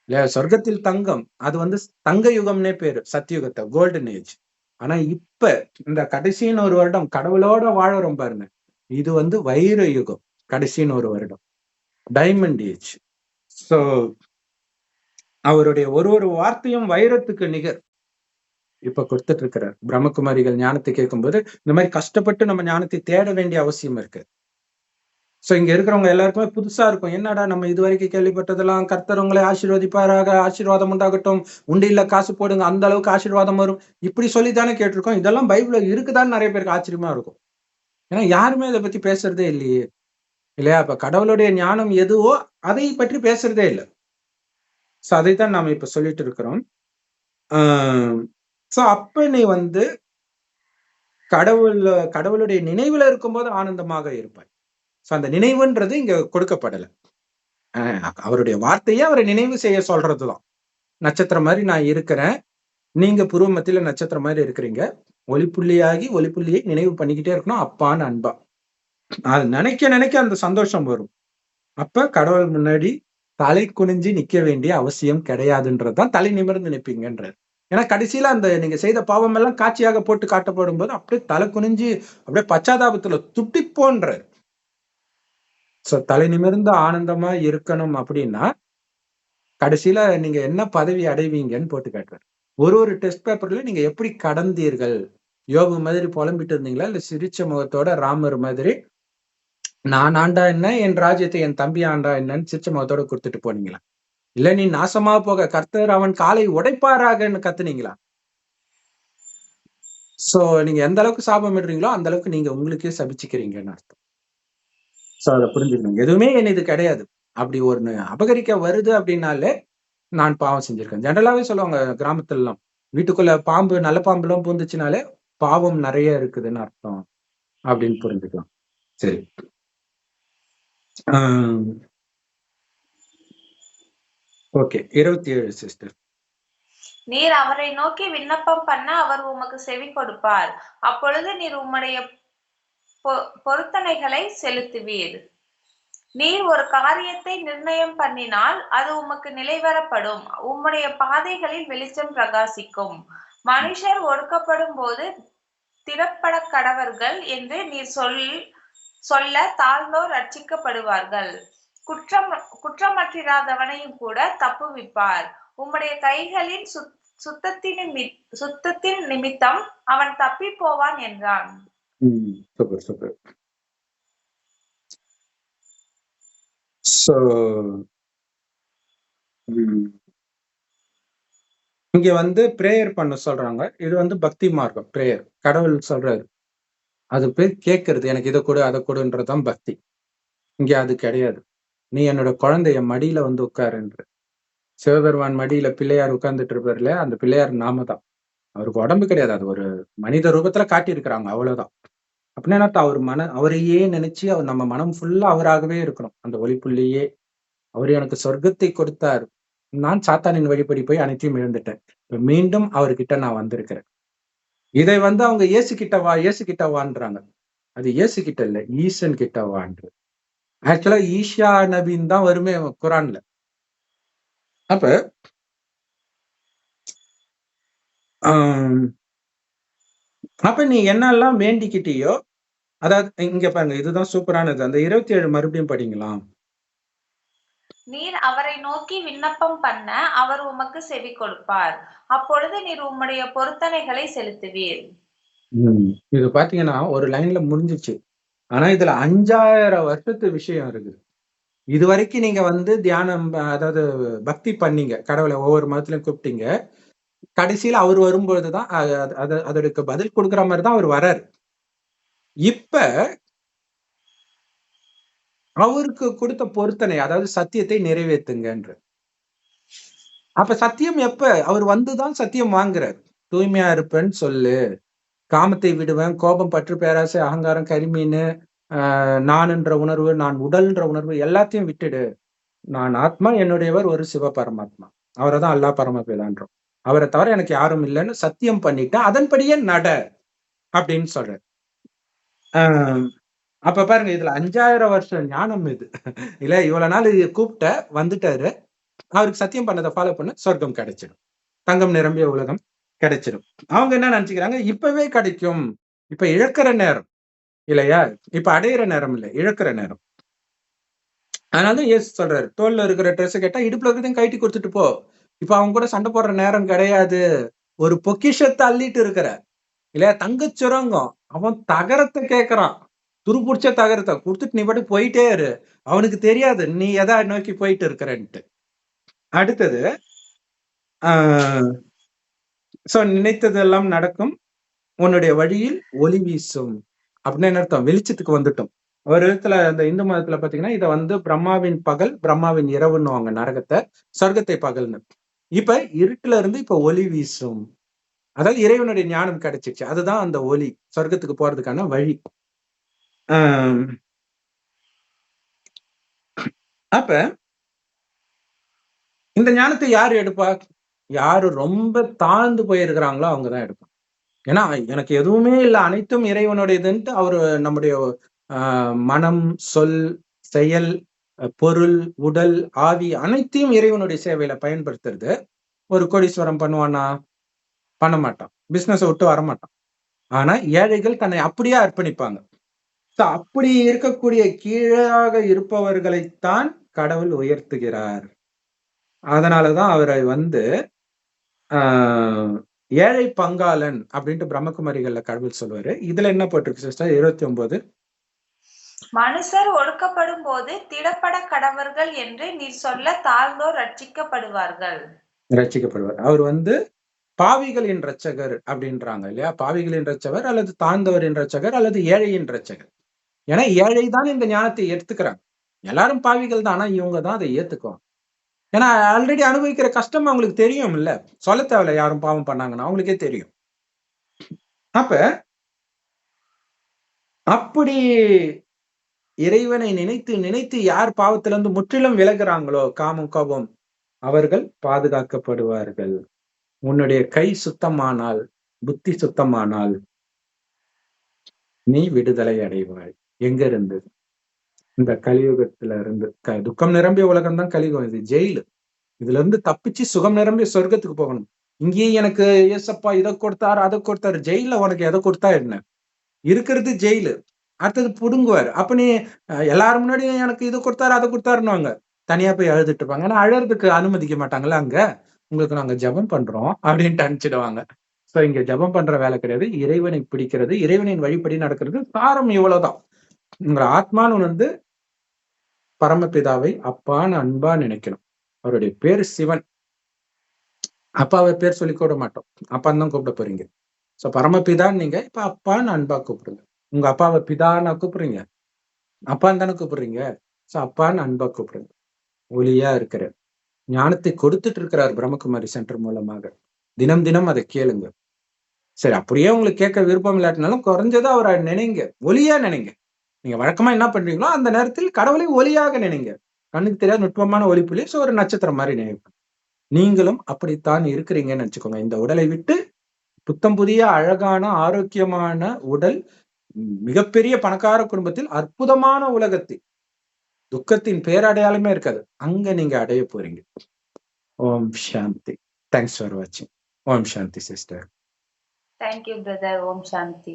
இல்ல, சொர்க்கத்தில் தங்கம். அது வந்து தங்க யுகம்னே பேரு, சத்தியுகத்தை, கோல்டன் ஏஜ். ஆனா இப்ப இந்த கடைசின்னு ஒரு வருடம் கடவுளோட வாழறோம் பாருங்க, இது வந்து வைர யுகம். கடைசின்னு ஒரு வருடம் டைமண்ட் ஏஜ். சோ அவருடைய ஒரு வார்த்தையும் வைரத்துக்கு நிகர் இப்ப கொடுத்துட்டு இருக்கிறார். பிரம்மகுமாரிகள் ஞானத்தை கேட்கும்போது இந்த மாதிரி கஷ்டப்பட்டு நம்ம ஞானத்தை தேட வேண்டிய அவசியம் இருக்கு. சோ இங்க இருக்கிறவங்க எல்லாருக்குமே புதுசா இருக்கும். என்னடா நம்ம இதுவரைக்கும் கேள்விப்பட்டதெல்லாம் கர்த்தர் உங்களை ஆசீர்வதிப்பாராக, ஆசீர்வாதம் உண்டாகட்டும், உண்டியல்ல காசு போடுங்க, அந்த அளவுக்கு ஆசீர்வாதம் வரும், இப்படி சொல்லித்தானே கேட்டிருக்கோம். இதெல்லாம் பைபிள்ல இருக்குதான்னு நிறைய பேருக்கு ஆச்சரியமா இருக்கும். ஏன்னா யாருமே இதை பத்தி பேசுறதே இல்லையே, இல்லையா? இப்ப கடவுளுடைய ஞானம் எதுவோ அதை பற்றி பேசுறதே இல்லை. சோ அதைத்தான் நாம இப்ப சொல்லிட்டு இருக்கிறோம். சோ அப்ப நீ வந்து கடவுளுடைய நினைவுல இருக்கும்போது ஆனந்தமாக இருப்பாய். சோ அந்த நினைவுன்றது இங்க கொடுக்கப்படல. அவருடைய வார்த்தையே அவரை நினைவு செய்ய சொல்றதுதான். நட்சத்திரம் மாதிரி நான் இருக்கிறேன், நீங்க புருவ மத்தியில நட்சத்திரம் மாதிரி இருக்கிறீங்க. ஒளிப்புள்ளியாகி ஒளிப்புள்ளியை நினைவு பண்ணிக்கிட்டே இருக்கணும், அப்பான்னு அன்பா. அது நினைக்க நினைக்க அந்த சந்தோஷம் வரும். அப்ப கடவுள் முன்னாடி தலை குனிஞ்சு நிக்க வேண்டிய அவசியம் கிடையாதுன்றதுதான் தலை நிமிர்ந்து நிற்பீங்கன்றார். ஏன்னா கடைசியில அந்த நீங்க செய்த பாவம் எல்லாம் காட்சியாக போட்டு காட்டப்படும் போது அப்படியே தலை குனிஞ்சு அப்படியே பச்சாதாபத்துல துட்டிப்போன்றார். சோ தலை நிமிர்ந்து ஆனந்தமா இருக்கணும் அப்படின்னா கடைசியில நீங்க என்ன பதவி அடைவீங்கன்னு போட்டு காட்டுறாரு. ஒரு டெஸ்ட் பேப்பர்ல நீங்க எப்படி கடந்தீர்கள்? யோபு மாதிரி புலம்பிட்டு இருந்தீங்களா, இல்ல சிரிச்ச முகத்தோட ராமர் மாதிரி நான் ஆண்டா என்ன, என் ராஜ்யத்தை என் தம்பி ஆண்டா என்னன்னு சிரிச்ச முகத்தோட கொடுத்துட்டு போனீங்களா? இல்ல நீ நாசமா போக கர்த்தர் அவன் காலை உடைப்பாராகன்னு கத்துனீங்களா? சோ நீங்க எந்த அளவுக்கு சாபம் இடுறீங்களோ அந்த அளவுக்கு நீங்க உங்களுக்கே சபிச்சுக்கிறீங்கன்னு அர்த்தம். சோ அதை புரிஞ்சுக்கணும். எதுவுமே என் இது கிடையாது. அப்படி ஒண்ணு அபகரிக்க வருது அப்படின்னாலே நான் பாவம் செஞ்சிருக்கேன். ஜெனரலாவே சொல்லுவாங்க கிராமத்துல எல்லாம், வீட்டுக்குள்ள பாம்பு, நல்ல பாம்பு எல்லாம் பூந்துச்சுனாலே பாவம் நிறைய இருக்குதுன்னு அர்த்தம் அப்படின்னு புரிஞ்சுக்கலாம். சரி. ஓகே. 27 சிஸ்டர். நீர் அவரை நோக்கி விண்ணப்பம் பண்ண அவர் உமக்கு செவி கொடுப்பார். அப்பொழுது நீர் உம்முடைய பொருத்தனைகளை செலுத்துவீர். நீர் ஒரு காரியத்தை நிர்ணயம் பண்ணினால் அது உமக்கு நிலைவரப்படும். உம்முடைய பாதைகளில் வெளிச்சம் பிரகாசிக்கும். மனுஷர் ஒடுக்கப்படும் போது திடப்பட கடவர்கள் என்று நீர் சொல்ல தாழ்ந்தோர் ரட்சிக்கப்படுவார்கள். குற்றமற்றிராதவனையும் கூட தப்புவிப்பார். உம்முடைய கைகளின் சுத்தத்தின் நிமித்தம் அவன் தப்பி போவான் என்றான். Super super. சோ இங்க வந்து பிரேயர் பண்ண சொல்றாங்க. இது வந்து பக்தி மார்க்கம். பிரேயர் கடவுள் சொல்றாரு, அது போய் கேட்கறது, எனக்கு இதை கொடு அதை கொடுன்றதுதான் பக்தி. இங்க அது கிடையாது. நீ என்னோட குழந்தைய மடியில வந்து உட்காருன்ற. சிவபெருமான் மடியில பிள்ளையார் உட்கார்ந்துட்டு இருப்பார்ல, அந்த பிள்ளையார் நாம தான். அவருக்கு உடம்பு கிடையாது, அது ஒரு மனித ரூபத்துல காட்டியிருக்கிறாங்க, அவ்வளவுதான். அப்படின்னா அவர் அவரையே நினைச்சு அவர் நம்ம மனம் ஃபுல்லா அவராகவே இருக்கணும். அந்த ஒளிப்புள்ளியே அவர் எனக்கு சொர்க்கத்தை கொடுத்தார், நான் சாத்தானின் வழிபடி போய் அனைத்தையும் இழந்துட்டேன், இப்ப மீண்டும் அவர்கிட்ட நான் வந்திருக்கிறேன். இதை வந்து அவங்க இயேசு கிட்ட வான்றாங்க. அது இயேசு கிட்ட இல்ல, ஈசன் கிட்ட வான்று. ஆக்சுவலா ஈஷா நபின்னு தான் வருமே குரான்ல. அப்ப அப்ப நீ என்னெல்லாம் வேண்டிக்கிட்டியோ, அதாவது இங்க பாருங்க, இதுதான் சூப்பரானது. அந்த 27 மறுபடியும் படிங்களாம். நீர் அவரை நோக்கி விண்ணப்பம் பண்ண அவர் உமக்கு செவி கொடுப்பார். அப்பொழுது நீர் உம்முடைய பொருத்தனைகளை செலுத்துவீர். இது பாத்தீங்கன்னா ஒரு லைன்ல முடிஞ்சிச்சு. ஆனா இதுல 5000 வருஷத்து விஷயம் இருக்குது. இது வரைக்கும் நீங்க வந்து தியானம், அதாவது பக்தி பண்ணீங்க, கடவுளை ஒவ்வொரு மதத்திலும் கூப்பிட்டீங்க. கடைசியில அவர் வரும்பொழுதுதான் அதற்கு பதில் கொடுக்குற மாதிரிதான் அவர் வர்றாரு. இப்ப அவருக்கு கொடுத்த பொருத்தனை, அதாவது சத்தியத்தை நிறைவேற்றுங்கன்ற. அப்ப சத்தியம் எப்ப அவர் வந்துதான் சத்தியம் வாங்குறார். தூய்மையா இருப்பேன்னு சொல்லு, காமத்தை விடுவேன், கோபம், பற்று, பேராசை, அகங்காரம், கரிமீன், நான் என்ற உணர்வு, நான் உடல்ன்ற உணர்வு எல்லாத்தையும் விட்டுடு. நான் ஆத்மா, என்னுடையவர் ஒரு சிவ பரமாத்மா, அவரை தான் அல்லா பரமபிதான்றோம், அவரை தவிர எனக்கு யாரும் இல்லைன்னு சத்தியம் பண்ணிட்டு அதன்படியே நட அப்படின்னு சொல்ற. அப்ப பாருங்க, இதுல 5000 வருஷம் ஞானம் இது இல்ல. இவ்வளவு நாள் கூப்பிட்ட வந்துட்டாரு, அவருக்கு சத்தியம் பண்ணதை ஃபாலோ பண்ண சொர்க்கம் கிடைச்சிடும், தங்கம் நிரம்பிய உலகம் கிடைச்சிடும். அவங்க என்ன நினைச்சுக்கிறாங்க, இப்பவே கிடைக்கும், இப்ப இழக்கிற நேரம் இல்லையா, இப்ப அடையிற நேரம் இல்லை, இழக்கிற நேரம். அதனாலதான் இயேசு சொல்றாரு, தோல்ல இருக்கிற ட்ரெஸ் கேட்டா இடுப்புல இருக்கிறதையும் கழட்டி கொடுத்துட்டு போ. இப்ப அவங்க கூட சண்டை போடுற நேரம் கிடையாது. ஒரு பொக்கிஷத்தை அள்ளிட்டு இருக்கிற இல்லையா, தங்க சுரங்கம், அவன் தகரத்தை கேட்கறான், துருப்புடிச்ச தகரத்தை கொடுத்துட்டு நீ பாட்டு போயிட்டே இரு, அவனுக்கு தெரியாது நீ எதை நோக்கி போயிட்டு இருக்கிறன்ட்டு. அடுத்தது சோ நினைத்ததெல்லாம் நடக்கும், உன்னுடைய வழியில் ஒளி வீசும் அப்படின்னு என்ன அர்த்தம், வெளிச்சத்துக்கு வந்துட்டோம். ஒரு விதத்துல இந்த இந்து மதத்துல பாத்தீங்கன்னா இதை வந்து பிரம்மாவின் பகல், பிரம்மாவின் இரவுன்னுவாங்க நரகத்தை, சொர்க்கத்தை பகல்னு. இப்ப இருட்டுல இருந்து இப்ப ஒளி வீசும், அதாவது இறைவனுடைய ஞானம் கிடைச்சிச்சு, அதுதான் அந்த ஒளி, சொர்க்கத்துக்கு போறதுக்கான வழி. அப்ப இந்த ஞானத்தை யாரு எடுப்பா, யாரு ரொம்ப தாழ்ந்து போயிருக்கிறாங்களோ அவங்கதான் எடுப்பாங்க. ஏன்னா எனக்கு எதுவுமே இல்லை, அனைத்தும் இறைவனுடையதுன்ட்டு அவரு நம்முடைய மனம், சொல், செயல், பொருள், உடல், ஆவி அனைத்தையும் இறைவனுடைய சேவையில பயன்படுத்துறது. ஒரு கோடீஸ்வரம் பண்ணுவானா, பண்ண மாட்டான், பிசினஸ் விட்டு வரமாட்டான். ஆனா ஏழைகள் தன்னை அப்படியே அர்ப்பணிப்பாங்க. அப்படி இருக்கக்கூடிய கீழாக இருப்பவர்களைத்தான் கடவுள் உயர்த்துகிறார். அதனாலதான் அவரை வந்து ஏழை பங்காளன் அப்படின்ட்டு பிரம்மகுமாரிகள்ல கடவுள் சொல்லுவாரு. இதுல என்ன போட்டிருக்கு சிஸ்டர் 29? மனுஷர் ஒடுக்கப்படும் போது திடப்பட கடவர்கள் என்று நீ சொல்ல தாழ்ந்தோர் ரட்சிக்கப்படுவார்கள். அவர் வந்து பாவிகளின் இரட்சகர் அப்படின்றாங்க இல்லையா, பாவிகளின் இரட்சகர் அல்லது தாழ்ந்தவரின் இரட்சகர் அல்லது ஏழையின் இரட்சகர். ஏன்னா ஏழை தான் இந்த ஞானத்தை ஏத்துக்கிறாங்க. எல்லாரும் பாவிகள் தான், ஆனா இவங்க தான் அதை ஏத்துக்குவாங்க. ஏன்னா ஆல்ரெடி அனுபவிக்கிற கஷ்டம் அவங்களுக்கு தெரியும் இல்ல, சொல்ல தேவையில்ல, யாரும் பாவம் பண்ணாங்கன்னா அவங்களுக்கே தெரியும். அப்ப அப்படி இறைவனை நினைத்து நினைத்து யார் பாவத்திலிருந்து முற்றிலும் விலகுறாங்களோ, காமம், கோபம், அவர்கள் பாதுகாக்கப்படுவார்கள். உன்னுடைய கை சுத்தமானால், புத்தி சுத்தமானால் நீ விடுதலை அடைவாய். எங்க இருந்து? இந்த கலியுகத்துல இருந்து. துக்கம் நிரம்பிய உலகம் தான் கலியுகம். இது ஜெயிலு. இதுல இருந்து தப்பிச்சு சுகம் நிரம்பிய சொர்க்கத்துக்கு போகணும். இங்கேயே எனக்கு ஏசப்பா இதை கொடுத்தாரு அதை கொடுத்தாரு. ஜெயில உனக்கு எதை கொடுத்தா என்ன? இருக்கிறது ஜெயிலு. அடுத்தது புடுங்குவார். அப்ப நீ எல்லாரும் முன்னாடியும் எனக்கு இது கொடுத்தாரு அதை கொடுத்தாருன்னு தனியா போய் அழுதுட்டு இருப்பாங்க. ஏன்னா அழறதுக்கு அனுமதிக்க மாட்டாங்கல்ல அங்க. உங்களுக்கு நாங்க ஜெபம் பண்றோம் அப்படின்ட்டு அனுப்பிச்சிடுவாங்க. சோ இங்க ஜெபம் பண்ற வேலை கிடையாது. இறைவனை பிடிக்கிறது, இறைவனின் வழிபடி நடக்கிறது. சாரம் இவ்வளவுதான். உங்க ஆத்மான்னு பரமபிதாவை அப்பான்னு அன்பா நினைக்கணும். அவருடைய பேரு சிவன். அப்பாவை பேர் சொல்லி கூட மாட்டோம். அப்பான்னு தான் கூப்பிட போறீங்க. சோ பரமபிதான்னு நீங்க இப்ப அப்பான்னு அன்பா கூப்பிடுங்க. உங்க அப்பாவை பிதான்னு கூப்பிடுறீங்க, அப்பான்னு தானே கூப்பிடுறீங்க. சோ அப்பான்னு அன்பா கூப்பிடுங்க. ஒளியா இருக்கிற ஞானத்தை கொடுத்துட்டு இருக்கிறார் பிரம்மகுமாரி சென்டர் மூலமாக. தினம் தினம் அதை கேளுங்க. சரி, அப்படியே உங்களுக்கு கேட்க விருப்பம் இல்லாட்டினாலும் குறைஞ்சது அவரை நினைங்க, ஒளியா நினைங்க. நீங்க வழக்கமா என்ன பண்றீங்களோ அந்த நேரத்தில் கடவுளை ஒளியாக நினைங்க. கண்ணுக்கு தெரியாத நுட்பமான ஒளிப்புலி. சோ ஒரு நட்சத்திரம் மாதிரி நினைப்பேன். நீங்களும் அப்படித்தான் இருக்கிறீங்கன்னு நினைச்சுக்கோங்க. இந்த உடலை விட்டு புத்தம் புதிய அழகான ஆரோக்கியமான உடல், மிகப்பெரிய பணக்கார குடும்பத்தில் அற்புதமான உலகத்தில் துக்கத்தின் பேரடையாளமே இருக்காது. அங்க நீங்க அடைய போறீங்க. ஓம் சாந்தி. தேங்க்ஸ் ஃபார் வாட்சிங். ஓம் சாந்தி sister. Thank you, brother. Om Shanti.